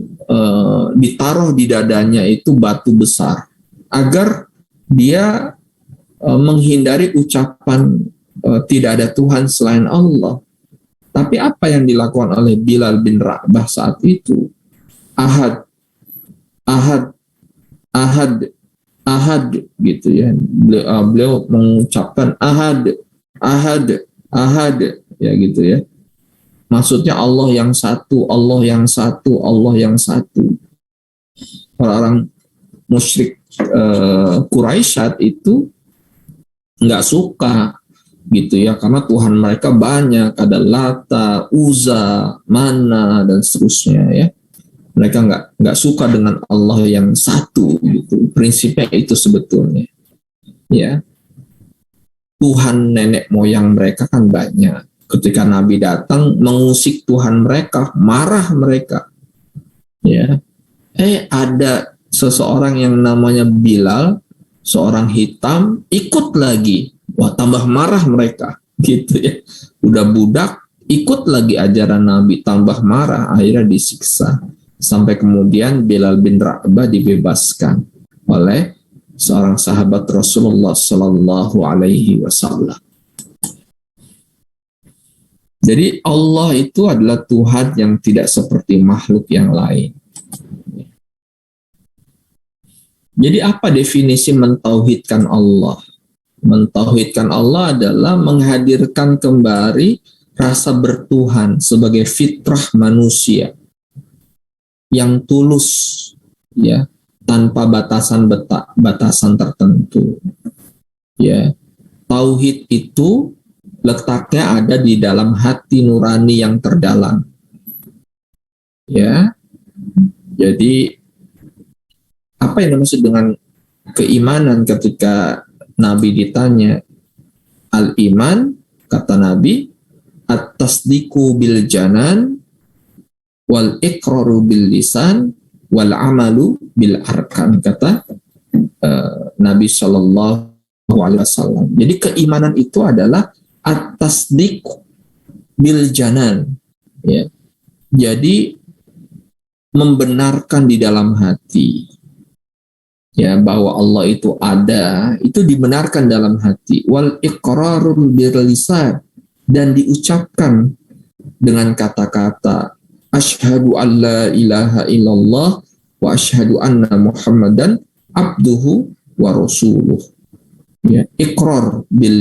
ditaruh di dadanya itu batu besar agar dia menghindari ucapan tidak ada Tuhan selain Allah. Tapi apa yang dilakukan oleh Bilal bin Rabah saat itu? Ahad, ahad, ahad, ahad gitu ya. Beliau mengucapkan ahad, ahad, ahad, ya gitu ya. Maksudnya Allah yang satu, Allah yang satu, Allah yang satu. Orang-orang musyrik Quraisy saat itu nggak suka gitu ya, karena Tuhan mereka banyak, ada Lata, Uzza, Mana, dan seterusnya ya. Mereka nggak suka dengan Allah yang satu gitu. Prinsipnya itu sebetulnya ya. Tuhan nenek moyang mereka kan banyak. Ketika Nabi datang mengusik Tuhan mereka, marah mereka ya. Ada seseorang yang namanya Bilal, seorang hitam, ikut lagi. Wah, tambah marah mereka gitu ya. Udah budak, ikut lagi ajaran Nabi, tambah marah, akhirnya disiksa. Sampai kemudian Bilal bin Rabah dibebaskan oleh seorang sahabat Rasulullah Sallallahu Alaihi Wasallam. Jadi Allah itu adalah Tuhan yang tidak seperti makhluk yang lain. Jadi apa definisi mentauhidkan Allah? Mentauhidkan Allah adalah menghadirkan kembali rasa bertuhan sebagai fitrah manusia yang tulus, ya, tanpa batasan tertentu. Ya, tauhid itu letaknya ada di dalam hati nurani yang terdalam. Ya, jadi apa yang dimaksud dengan keimanan? Ketika Nabi ditanya al-iman, kata Nabi at-tasdiqu bil janan wal iqraru bil lisan wal amalu bil arkan, kata Nabi Shallallahu Alaihi Wasallam. Jadi keimanan itu adalah at-tasdiq bil janan, ya. Jadi membenarkan di dalam hati, ya, bahwa Allah itu ada, itu dibenarkan dalam hati. Wal iqrarul bil lisan, dan diucapkan dengan kata-kata asyhadu an la ilaha illallah wa asyhadu anna muhammadan abduhu wa rasuluh. Ya, iqrar bil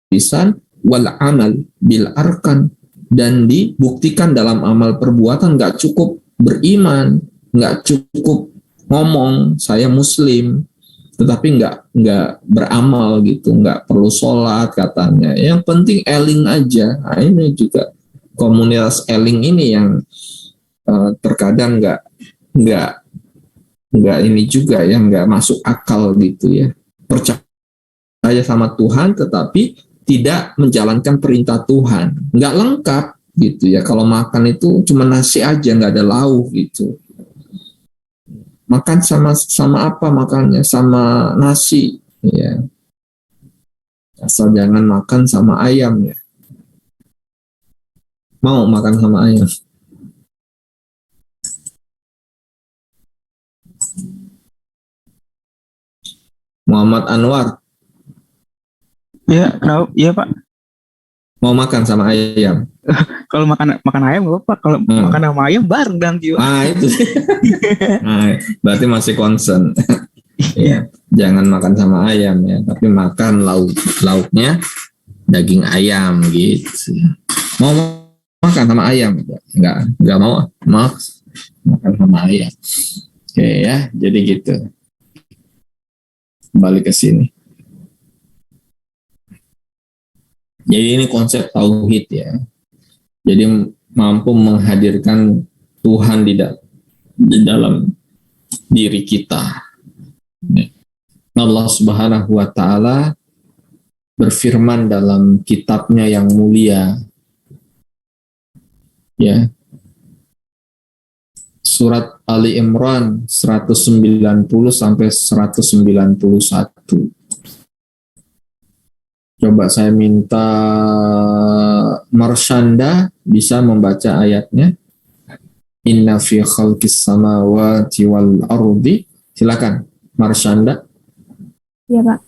lisan wal amal bil arkan, dan dibuktikan dalam amal perbuatan. Nggak cukup beriman, nggak cukup ngomong saya muslim tetapi nggak beramal gitu, nggak perlu sholat katanya, yang penting eling aja. Nah, ini juga komunitas eling ini yang terkadang nggak ini juga yang nggak masuk akal gitu ya. Percaya sama Tuhan tetapi tidak menjalankan perintah Tuhan, nggak lengkap gitu ya. Kalau makan itu cuma nasi aja, nggak ada lauk gitu. Makan sama apa makannya? Sama nasi, ya. Asal jangan makan sama ayam, ya. Mau makan sama ayam? Muhammad Anwar, Ya, kenapa? Iya Pak. mau makan sama ayam? Kalau makan ayam nggak apa-apa. Kalau makan sama ayam bareng nanti. Itu. Nah, berarti masih concern. Ya, jangan makan sama ayam ya, tapi makan lauknya daging ayam gitu. Mau makan sama ayam? Enggak mau makan sama ayam. Oke ya, jadi gitu. Balik ke sini. Jadi ini konsep tauhid ya. Jadi mampu menghadirkan Tuhan di dalam diri kita. Allah Subhanahu wa taala berfirman dalam kitabnya yang mulia. Ya. Surat Ali Imran 190 sampai 191. Coba saya minta Marshanda bisa membaca ayatnya. Inna fi khalqis samawati wal ardi. Silakan Marshanda. Ya Pak.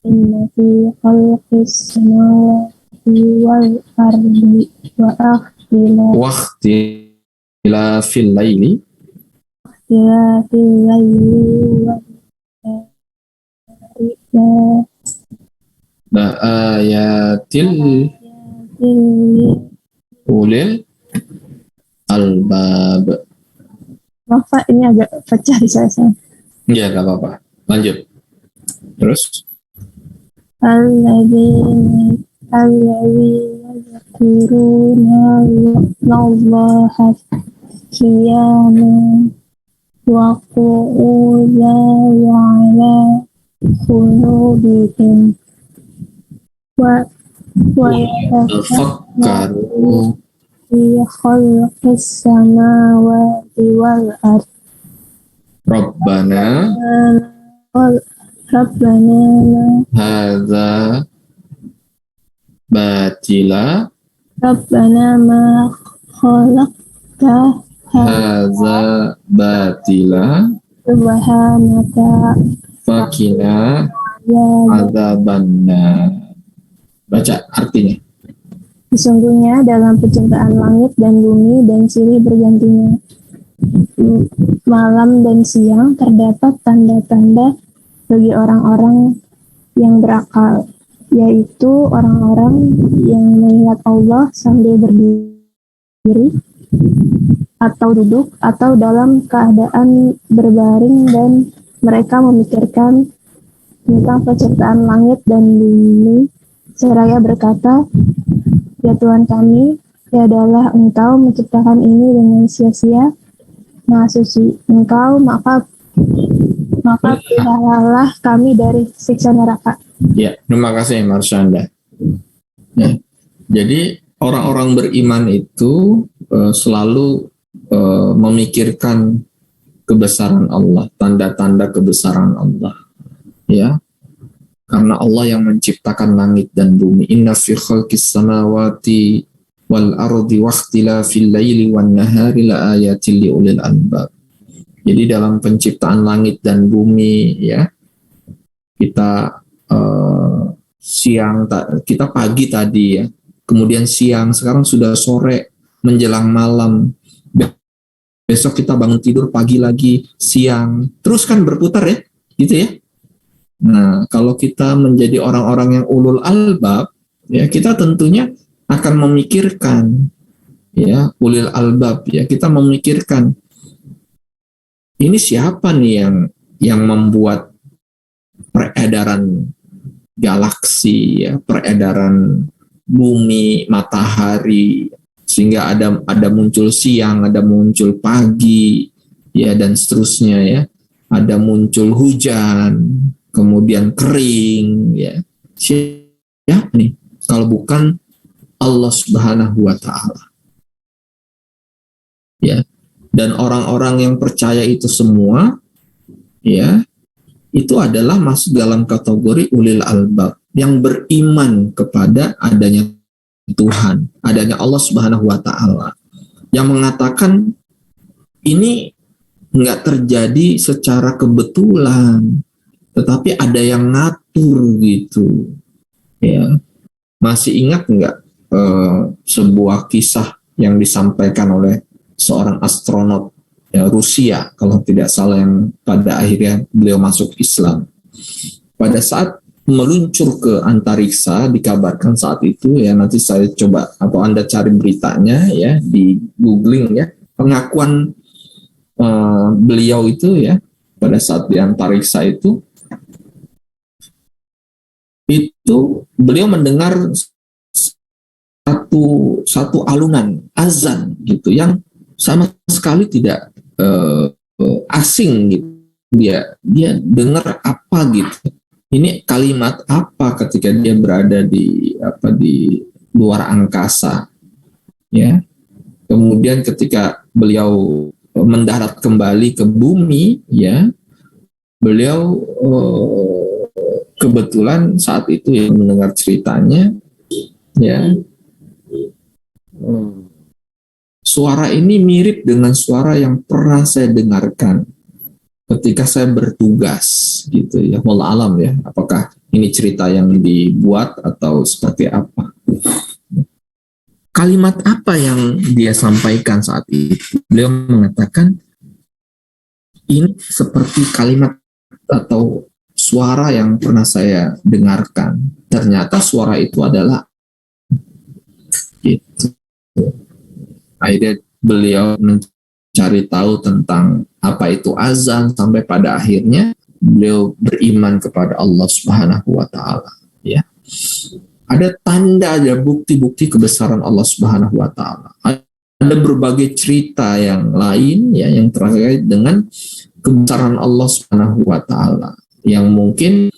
Inna fi khalqis samawati wal ardi wa ikhtilafil laili la ayatil ulil albab. Maaf Pak, ini agak pecah di saya. Ya, gak apa-apa. Lanjut. Terus? Alladzina yadhkuruna Allaha qiyaman wa qu'udan wa 'ala qulubihim wa Tafakkaru fi khalqis samawati wal ardi Rabbana hadza batila ma khalaqta hadza batila subhanaka fakina ya. adzabannar. Baca artinya. Sesungguhnya dalam penciptaan langit dan bumi dan silih bergantinya malam dan siang terdapat tanda-tanda bagi orang-orang yang berakal, yaitu orang-orang yang melihat Allah sambil berdiri atau duduk atau dalam keadaan berbaring, dan mereka memikirkan tentang penciptaan langit dan bumi seraya berkata, ya Tuhan kami, tiadalah Engkau menciptakan ini dengan sia-sia. Maha suci Engkau, maka peliharalah kami dari siksa neraka. Ya, terima kasih Marshanda. Ya, jadi orang-orang beriman itu selalu memikirkan kebesaran Allah, tanda-tanda kebesaran Allah. Ya, karena Allah yang menciptakan langit dan bumi. Inna fi khalqis samawati wal ardi wa ikhtilafil laili wan nahari la ayatil liulil albab. Jadi dalam penciptaan langit dan bumi ya, kita kita pagi tadi ya, kemudian siang, sekarang sudah sore menjelang malam. Besok kita bangun tidur pagi lagi, siang, terus kan berputar ya, gitu ya. Nah, kalau kita menjadi orang-orang yang ulul albab, ya kita tentunya akan memikirkan, ya ulil albab, ya kita memikirkan ini siapa nih yang membuat peredaran galaksi, ya peredaran bumi, matahari, sehingga ada muncul siang, ada muncul pagi, ya dan seterusnya ya, ada muncul hujan. Kemudian kering, ya. Siapa nih? Kalau bukan Allah Subhanahu wa taala. Ya. Dan orang-orang yang percaya itu semua, ya, itu adalah masuk dalam kategori ulil albab, yang beriman kepada adanya Tuhan, adanya Allah Subhanahu wa taala, yang mengatakan ini nggak terjadi secara kebetulan, tetapi ada yang ngatur gitu. Ya, masih ingat nggak sebuah kisah yang disampaikan oleh seorang astronot Rusia, kalau tidak salah, yang pada akhirnya beliau masuk Islam. Pada saat meluncur ke antariksa, dikabarkan saat itu, ya, nanti saya coba atau Anda cari beritanya ya di googling ya, pengakuan beliau itu ya pada saat di antariksa itu beliau mendengar satu alunan azan gitu yang sama sekali tidak asing gitu. Dia dengar apa gitu. Ini kalimat apa ketika dia berada di luar angkasa, ya. Kemudian ketika beliau mendarat kembali ke bumi, ya, beliau kebetulan saat itu ya mendengar ceritanya, ya. Suara ini mirip dengan suara yang pernah saya dengarkan ketika saya bertugas gitu ya. Wallah alam ya, apakah ini cerita yang dibuat atau seperti apa. Kalimat apa yang dia sampaikan saat itu? Beliau mengatakan ini seperti kalimat atau suara yang pernah saya dengarkan. Ternyata suara itu adalah gitu. Akhirnya beliau mencari tahu tentang apa itu azan, sampai pada akhirnya beliau beriman kepada Allah Subhanahu wa taala, ya. Ada tanda, ada bukti-bukti kebesaran Allah Subhanahu wa taala. Ada berbagai cerita yang lain ya yang terkait dengan kebesaran Allah Subhanahu wa taala yang mungkin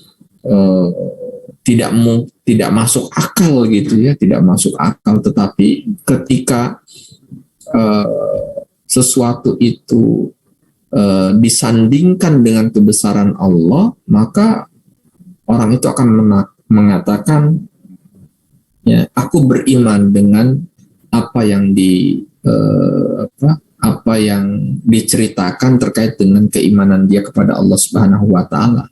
tidak masuk akal gitu ya, tidak masuk akal, tetapi ketika sesuatu itu disandingkan dengan kebesaran Allah, maka orang itu akan mengatakan, ya, aku beriman dengan apa yang diceritakan terkait dengan keimanan dia kepada Allah Subhanahu wa taala.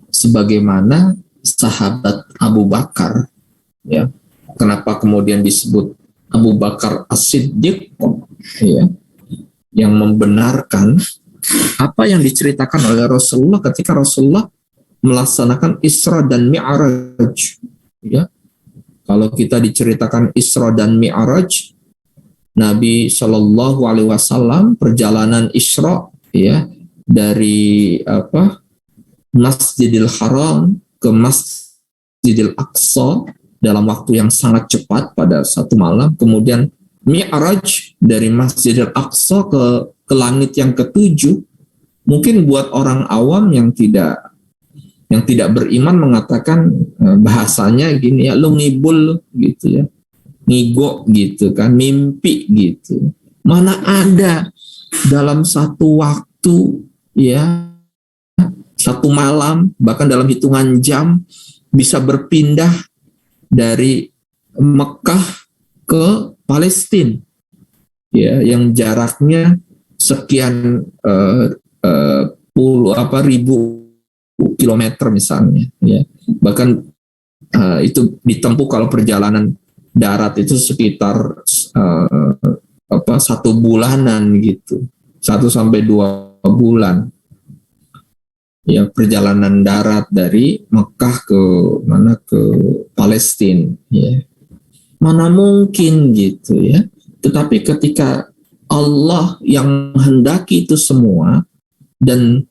Sebagaimana sahabat Abu Bakar, ya. Kenapa kemudian disebut Abu Bakar As-Siddiq, ya, yang membenarkan apa yang diceritakan oleh Rasulullah ketika Rasulullah melaksanakan Isra dan Mi'raj, ya. Kalau kita diceritakan Isra dan Mi'raj, Nabi Shallallahu Alaihi Wasallam perjalanan Isra, ya, dari Masjidil Haram ke Masjidil Aqsa dalam waktu yang sangat cepat pada satu malam. Kemudian Mi'raj dari Masjidil Aqsa ke langit yang ketujuh. Mungkin buat orang awam yang tidak beriman mengatakan bahasanya gini ya, lu ngibul gitu ya, ngigo gitu kan, mimpi gitu. Mana ada dalam satu waktu ya, satu malam, bahkan dalam hitungan jam bisa berpindah dari Mekah ke Palestina, ya, yang jaraknya sekian ribu kilometer misalnya, ya. Bahkan itu ditempuh kalau perjalanan darat itu sekitar 1 bulanan gitu, 1-2 bulan. Ya, perjalanan darat dari Mekah ke Palestina, ya. Mana mungkin gitu ya. Tetapi ketika Allah yang menghendaki itu semua, dan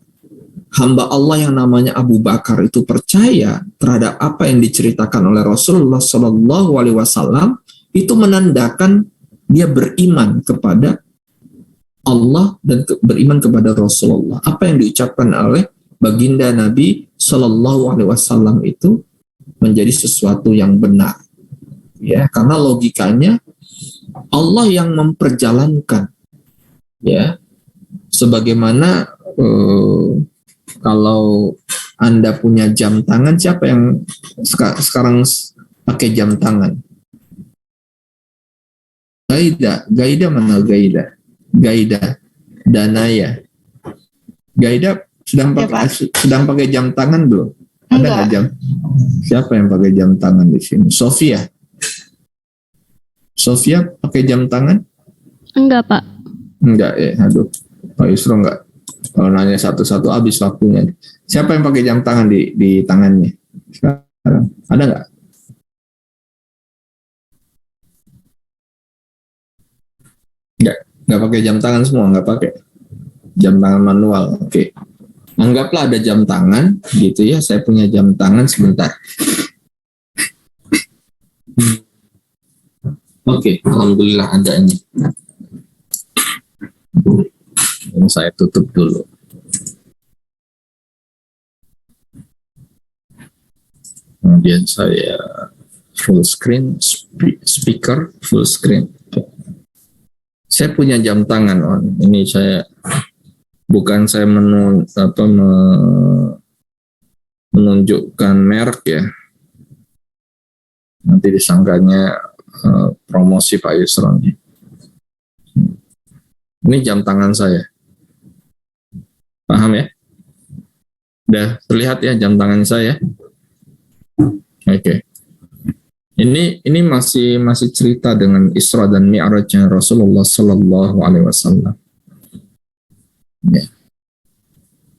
hamba Allah yang namanya Abu Bakar itu percaya terhadap apa yang diceritakan oleh Rasulullah Shallallahu Alaihi Wasallam, itu menandakan dia beriman kepada Allah dan beriman kepada Rasulullah. Apa yang diucapkan oleh baginda Nabi Shallallahu Alaihi Wasallam itu menjadi sesuatu yang benar. ya, karena logikanya Allah yang memperjalankan, ya, sebagaimana kalau Anda punya jam tangan, siapa yang sekarang pakai jam tangan? Gaida mana Gaida? Gaida, Danaya. Gaida sedang pakai jam tangan belum? Ada nggak jam? Siapa yang pakai jam tangan di sini? Sofia pakai jam tangan? Enggak, Pak. Enggak ya, aduh. Pak Yusro enggak. Kalau nanya satu-satu habis waktunya. Siapa yang pakai jam tangan di tangannya? Sekarang ada nggak? Nggak pakai jam tangan semua, nggak pakai jam tangan manual. Oke. Anggaplah ada jam tangan, gitu ya. Saya punya jam tangan sebentar. Oke, alhamdulillah ada ini. Ini saya tutup dulu. Kemudian saya full screen, speaker full screen. Saya punya jam tangan, ini saya bukan saya menunjukkan merek ya. Nanti disangkanya promosi Pak Yusron. Ini jam tangan saya. Paham ya? Udah terlihat ya jam tangan saya? Oke. Ini masih cerita dengan Isra dan Mi'rajnya Rasulullah Sallallahu Alaihi Wasallam. Ya.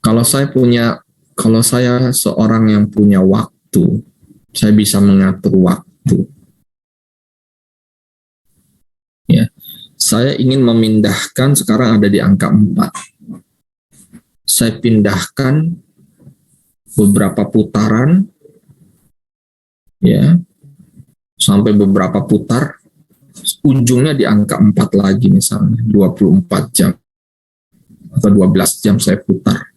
Kalau saya seorang yang punya waktu, saya bisa mengatur waktu. Ya, saya ingin memindahkan, sekarang ada di angka 4. Saya pindahkan beberapa putaran, ya, sampai beberapa putar, ujungnya di angka 4 lagi misalnya, 24 jam atau 12 jam saya putar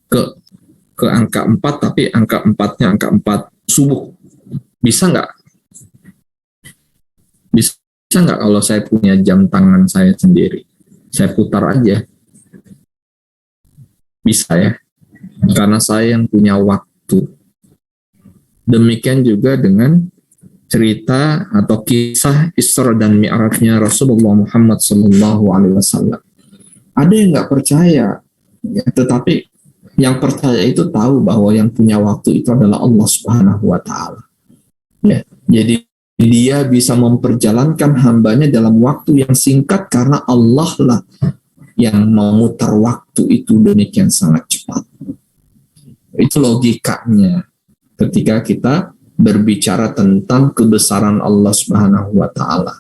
ke angka 4, tapi angka 4-nya angka 4 subuh. Bisa nggak? Bisa nggak kalau saya punya jam tangan saya sendiri? Saya putar aja. Bisa ya? Karena saya yang punya waktu. Demikian juga dengan cerita atau kisah Isra dan Mi'rajnya Rasulullah Muhammad SAW. Ada yang nggak percaya, ya, tetapi yang percaya itu tahu bahwa yang punya waktu itu adalah Allah Subhanahu Wa Taala. Ya, jadi dia bisa memperjalankan hambanya dalam waktu yang singkat karena Allah lah yang memutar waktu itu demikian sangat cepat. Itu logikanya ketika kita berbicara tentang kebesaran Allah Subhanahu Wa Taala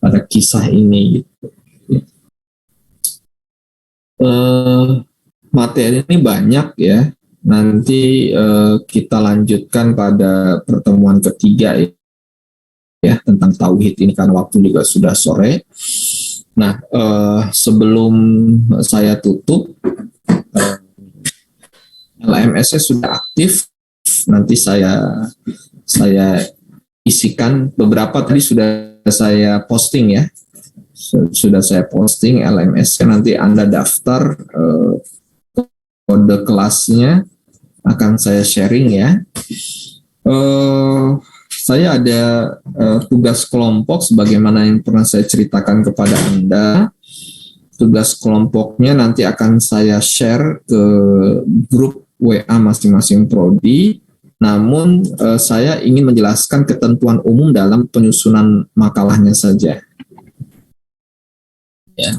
pada kisah ini. Materi ini banyak ya. Nanti kita lanjutkan pada pertemuan ketiga ya tentang tauhid ini karena waktu juga sudah sore. Nah, sebelum saya tutup, LMS-nya sudah aktif. Nanti saya isikan beberapa tadi sudah saya posting ya. Sudah saya posting LMS-nya, nanti Anda daftar, kode kelasnya akan saya sharing ya. Saya ada tugas kelompok sebagaimana yang pernah saya ceritakan kepada Anda. Tugas kelompoknya nanti akan saya share ke grup WA masing-masing prodi. Namun saya ingin menjelaskan ketentuan umum dalam penyusunan makalahnya saja. Ya.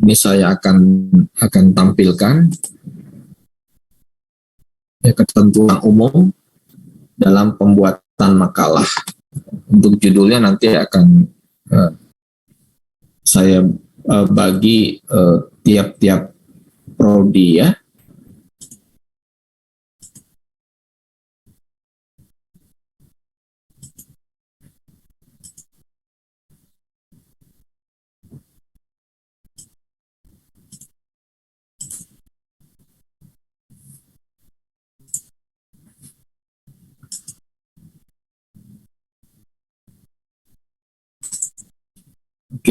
Ini saya akan tampilkan ya, ketentuan umum dalam pembuatan makalah. Untuk judulnya nanti akan saya bagi tiap-tiap prodi ya.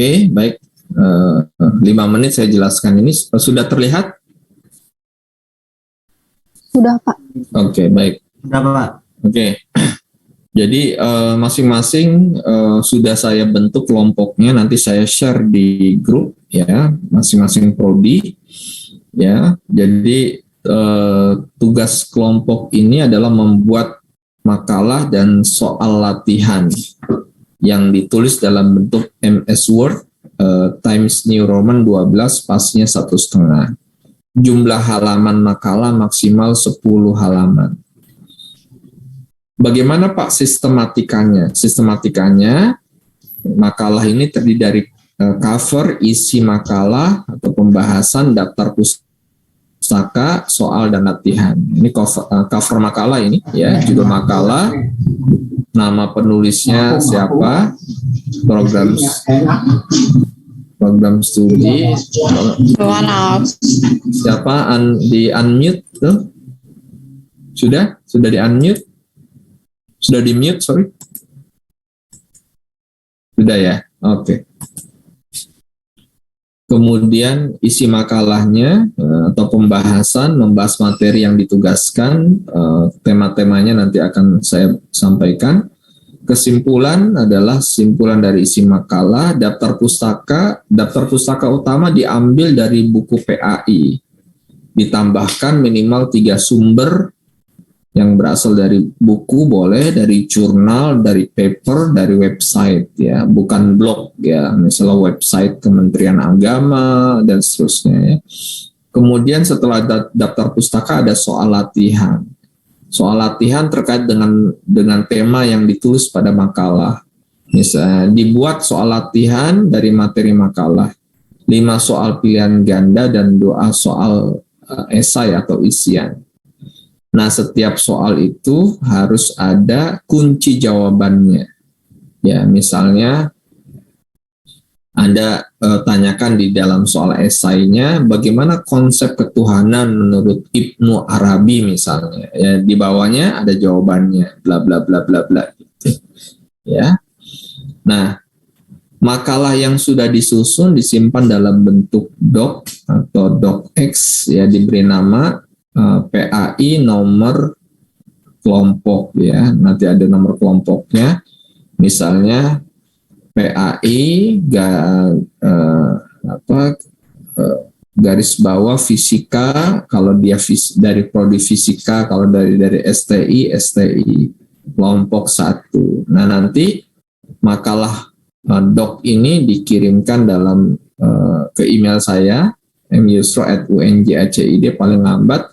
Oke, baik. 5 menit saya jelaskan ini. Sudah terlihat? Sudah, Pak. Oke, baik. Udah Pak. Oke. Jadi masing-masing sudah saya bentuk kelompoknya, nanti saya share di grup ya, masing-masing prodi ya. Jadi tugas kelompok ini adalah membuat makalah dan soal latihan yang ditulis dalam bentuk MS Word Times New Roman 12 pasnya 1,5. Jumlah halaman makalah maksimal 10 halaman. Bagaimana Pak sistematikanya? Sistematikanya makalah ini terdiri dari cover, isi makalah atau pembahasan, daftar pustaka, soal dan latihan. Ini cover makalah ini ya, judul makalah, nama penulisnya siapa, program studi, siapa, di unmute tuh? Sudah di unmute? Sudah di mute, sorry. Sudah ya, oke. Kemudian isi makalahnya atau pembahasan, membahas materi yang ditugaskan, tema-temanya nanti akan saya sampaikan. Kesimpulan adalah simpulan dari isi makalah. Daftar pustaka utama diambil dari buku PAI. Ditambahkan minimal 3 sumber yang berasal dari buku, boleh dari jurnal, dari paper, dari website ya, bukan blog ya, misalnya website Kementerian Agama dan seterusnya ya. Kemudian setelah daftar pustaka ada soal latihan. Soal latihan terkait dengan tema yang ditulis pada makalah. Misalnya dibuat soal latihan dari materi makalah, 5 soal pilihan ganda dan 2 soal esai atau isian. Nah, setiap soal itu harus ada kunci jawabannya. Ya, misalnya Anda tanyakan di dalam soal esainya bagaimana konsep ketuhanan menurut Ibnu Arabi misalnya. Ya, di bawahnya ada jawabannya, bla bla bla bla bla gitu. Ya. Nah, makalah yang sudah disusun disimpan dalam bentuk doc atau docx ya, diberi nama PAI nomor kelompok ya, nanti ada nomor kelompoknya, misalnya PAI garis bawah fisika kalau dia dari prodi fisika, kalau dari STI kelompok 1. Nah, nanti makalah doc ini dikirimkan dalam ke email saya myusro@unjacid paling lambat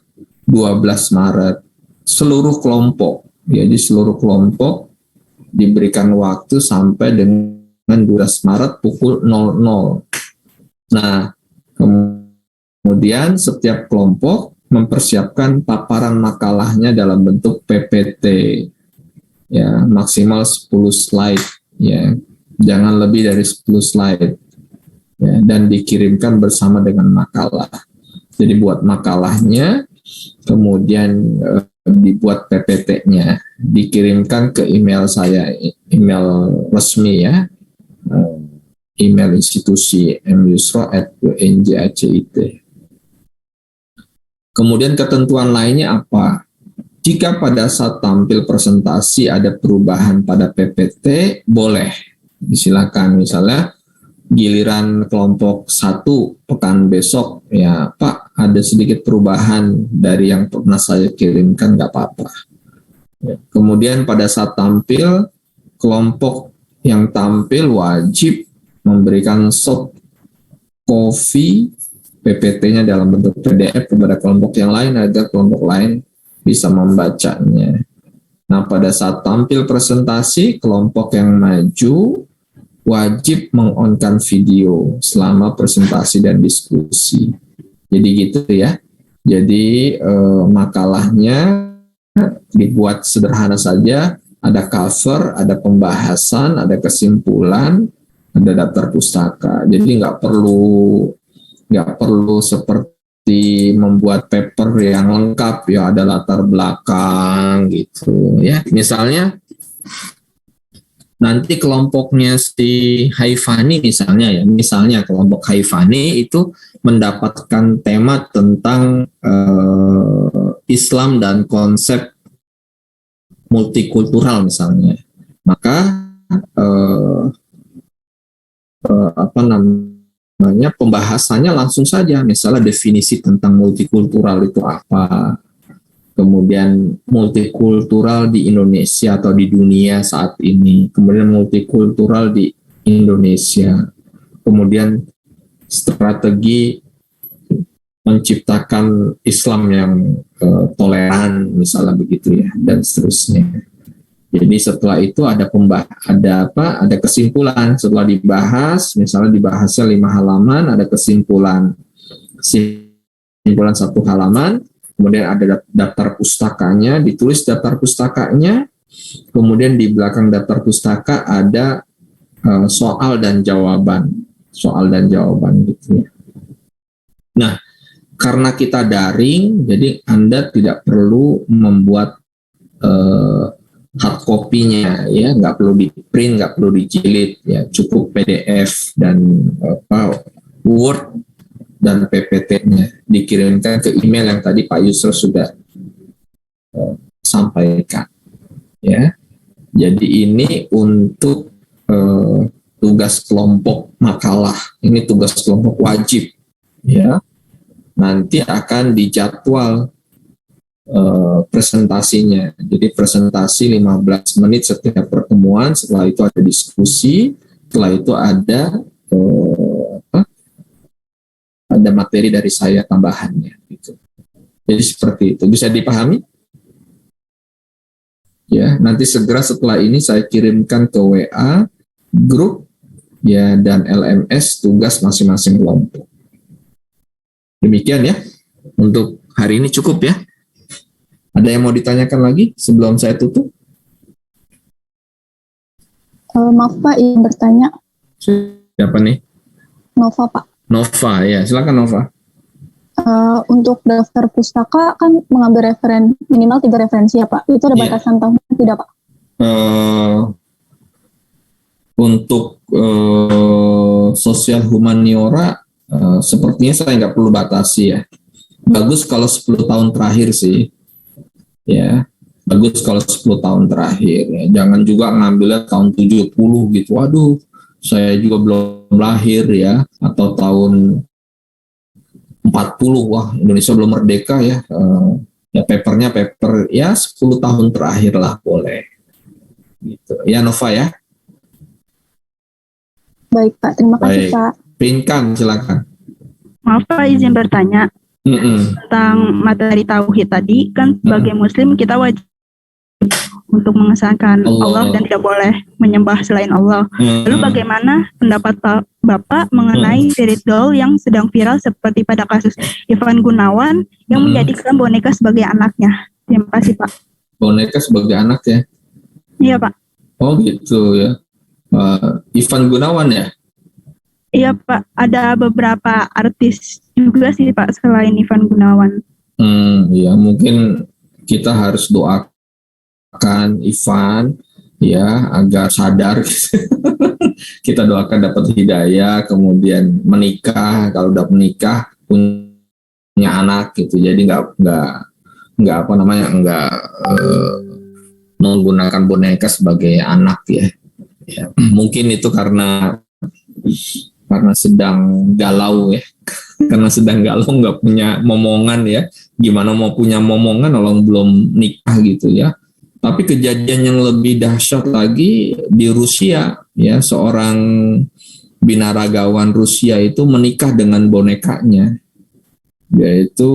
12 Maret. Seluruh kelompok, jadi seluruh kelompok diberikan waktu sampai dengan 12 Maret pukul 00. Nah, kemudian setiap kelompok mempersiapkan paparan makalahnya dalam bentuk PPT. Ya, maksimal 10 slide ya. Jangan lebih dari 10 slide. Ya, dan dikirimkan bersama dengan makalah. Jadi buat makalahnya, kemudian dibuat PPT-nya, dikirimkan ke email saya, email resmi ya, email institusi myusro@unjacid. Kemudian ketentuan lainnya apa? Jika pada saat tampil presentasi ada perubahan pada PPT, boleh. Silakan, misalnya giliran kelompok 1 pekan besok, ya Pak ada sedikit perubahan dari yang pernah saya kirimkan, nggak apa-apa. Ya. Kemudian pada saat tampil, kelompok yang tampil wajib memberikan soft copy PPT-nya dalam bentuk PDF kepada kelompok yang lain agar kelompok lain bisa membacanya. Nah, pada saat tampil presentasi, kelompok yang maju wajib meng-on-kan video selama presentasi dan diskusi. Jadi gitu ya. Jadi makalahnya dibuat sederhana saja, ada cover, ada pembahasan, ada kesimpulan, ada daftar pustaka. Jadi nggak perlu seperti membuat paper yang lengkap ya, ada latar belakang gitu ya. Misalnya nanti kelompoknya si Haifani misalnya kelompok Haifani itu mendapatkan tema tentang Islam dan konsep multikultural misalnya, maka pembahasannya langsung saja, misalnya definisi tentang multikultural itu apa, kemudian multikultural di Indonesia atau di dunia saat ini, kemudian multikultural di Indonesia, kemudian strategi menciptakan Islam yang toleran misalnya begitu ya, dan seterusnya. Jadi setelah itu ada kesimpulan setelah dibahas, misalnya dibahasnya 5 halaman, ada kesimpulan 1 halaman. Kemudian ada daftar pustakanya, ditulis daftar pustakanya, kemudian di belakang daftar pustaka ada soal dan jawaban gitu ya. Nah, karena kita daring, jadi Anda tidak perlu membuat hard copy-nya ya, nggak perlu di print, nggak perlu dijilid ya, cukup PDF dan Word dan PPT-nya dikirimkan ke email yang tadi Pak Yusra sudah sampaikan ya. Jadi ini untuk tugas kelompok makalah, ini tugas kelompok wajib ya. Nanti akan dijadwal presentasinya. Jadi presentasi 15 menit setiap pertemuan, setelah itu ada diskusi, setelah itu ada materi dari saya tambahannya gitu. Jadi seperti itu, bisa dipahami? Ya, nanti segera setelah ini saya kirimkan ke WA grup ya dan LMS tugas masing-masing kelompok. Demikian ya. Untuk hari ini cukup ya. Ada yang mau ditanyakan lagi sebelum saya tutup? Maaf Pak, ingin bertanya. Siapa nih? Nova Pak. Nova, ya silakan Nova. Untuk daftar pustaka kan mengambil minimal 3 referensi ya Pak. Itu ada batasan tahunnya tidak Pak? Untuk sosial humaniora sepertinya saya nggak perlu batasi ya. Bagus kalau 10 tahun terakhir sih. Ya, bagus kalau 10 tahun terakhir. Ya. Jangan juga ngambilnya tahun 70 gitu. Waduh, saya juga belum lahir ya, atau tahun 40, wah Indonesia belum merdeka ya. Ya paper ya 10 tahun terakhir lah boleh. Gitu. Ya Nova ya. Baik Pak, terima kasih Pak. Pinkan silakan. Maaf Pak, izin bertanya tentang materi tauhid tadi, kan sebagai Muslim kita wajib untuk mengesahkan Allah dan tidak boleh menyembah selain Allah. Lalu bagaimana pendapat Bapak mengenai spirit doll yang sedang viral seperti pada kasus Ivan Gunawan yang menjadikan boneka sebagai anaknya? Terima kasih Pak. Boneka sebagai anak ya? Iya Pak. Oh gitu ya. Ivan Gunawan ya? Iya Pak, ada beberapa artis juga sih Pak selain Ivan Gunawan. Ya mungkin kita harus doakan Ivan ya agar sadar. Kita doakan dapat hidayah, kemudian menikah, kalau udah menikah punya anak gitu. Jadi nggak menggunakan boneka sebagai anak ya. Mungkin itu karena sedang galau ya. Karena sedang galau, nggak punya momongan ya. Gimana mau punya momongan kalau belum nikah gitu ya. Tapi kejadian yang lebih dahsyat lagi di Rusia ya, seorang binaragawan Rusia itu menikah dengan bonekanya. Yaitu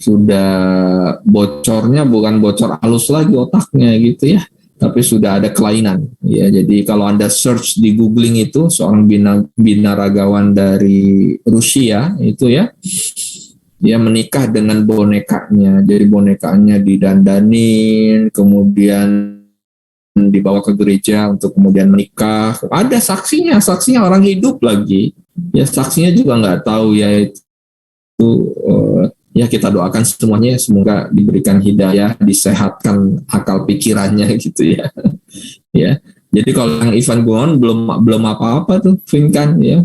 sudah bocornya bukan bocor halus lagi otaknya gitu ya. Tapi sudah ada kelainan ya. Jadi kalau Anda search di googling itu seorang binaragawan dari Rusia itu ya, dia menikah dengan bonekanya. Jadi bonekanya didandanin, kemudian dibawa ke gereja untuk kemudian menikah. Ada saksinya orang hidup lagi ya, saksinya juga nggak tahu ya. Itu ya kita doakan semuanya semoga diberikan hidayah, disehatkan akal pikirannya gitu ya. ya. Jadi kalau yang Ivan Gunawan belum apa-apa tuh Finkan ya.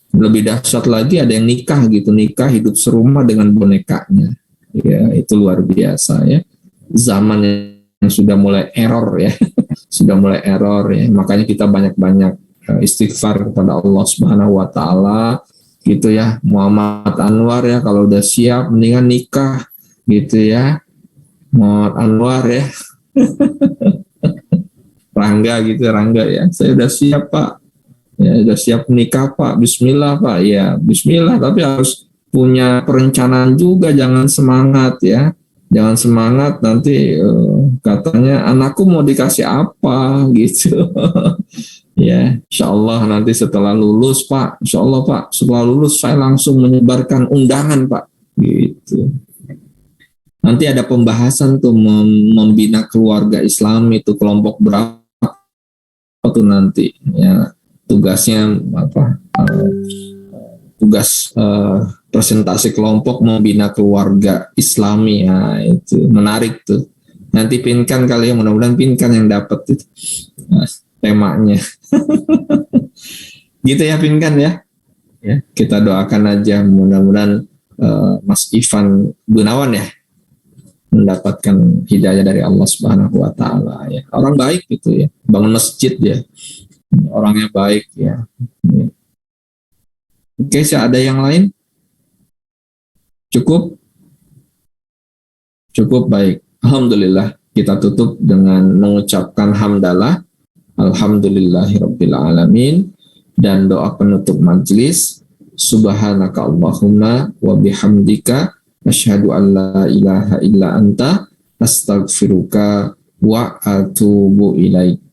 Lebih dahsyat lagi ada yang nikah gitu, nikah hidup serumah dengan bonekanya. Ya, itu luar biasa ya. Zaman yang sudah mulai error ya. Sudah mulai error ya. Makanya kita banyak-banyak istighfar kepada Allah Subhanahu wa taala gitu ya. Muhammad Anwar ya, kalau udah siap mendingan nikah gitu ya. Muhammad Anwar ya. Rangga gitu, Rangga ya. Saya udah siap Pak. Ya, udah siap nikah Pak. Bismillah Pak. Ya, bismillah, tapi harus punya perencanaan juga, jangan semangat ya. Jangan semangat nanti katanya anakku mau dikasih apa gitu. Ya, insya Allah nanti setelah lulus Pak, insya Allah Pak, setelah lulus saya langsung menyebarkan undangan Pak, gitu. Nanti ada pembahasan tuh membina keluarga Islam itu kelompok berapa tuh nanti, ya tugasnya apa? Tugas presentasi kelompok membina keluarga Islami, ya itu menarik tuh. Nanti Pinkan kali ya, mudah-mudahan Pinkan yang dapat itu temanya. Gitu ya Pinkan ya. Ya, kita doakan aja mudah-mudahan Mas Ivan Gunawan ya mendapatkan hidayah dari Allah Subhanahu wa taala ya. Orang baik gitu ya. Bangun masjid ya. Orangnya baik ya. Oke, ada yang lain? Cukup? Cukup, baik. Alhamdulillah, kita tutup dengan mengucapkan hamdalah. Alhamdulillahirabbil alamin, dan doa penutup majelis. Subhanaka Allahumma wa bihamdika asyhadu an la ilaha illa anta astaghfiruka wa atubu ilaik.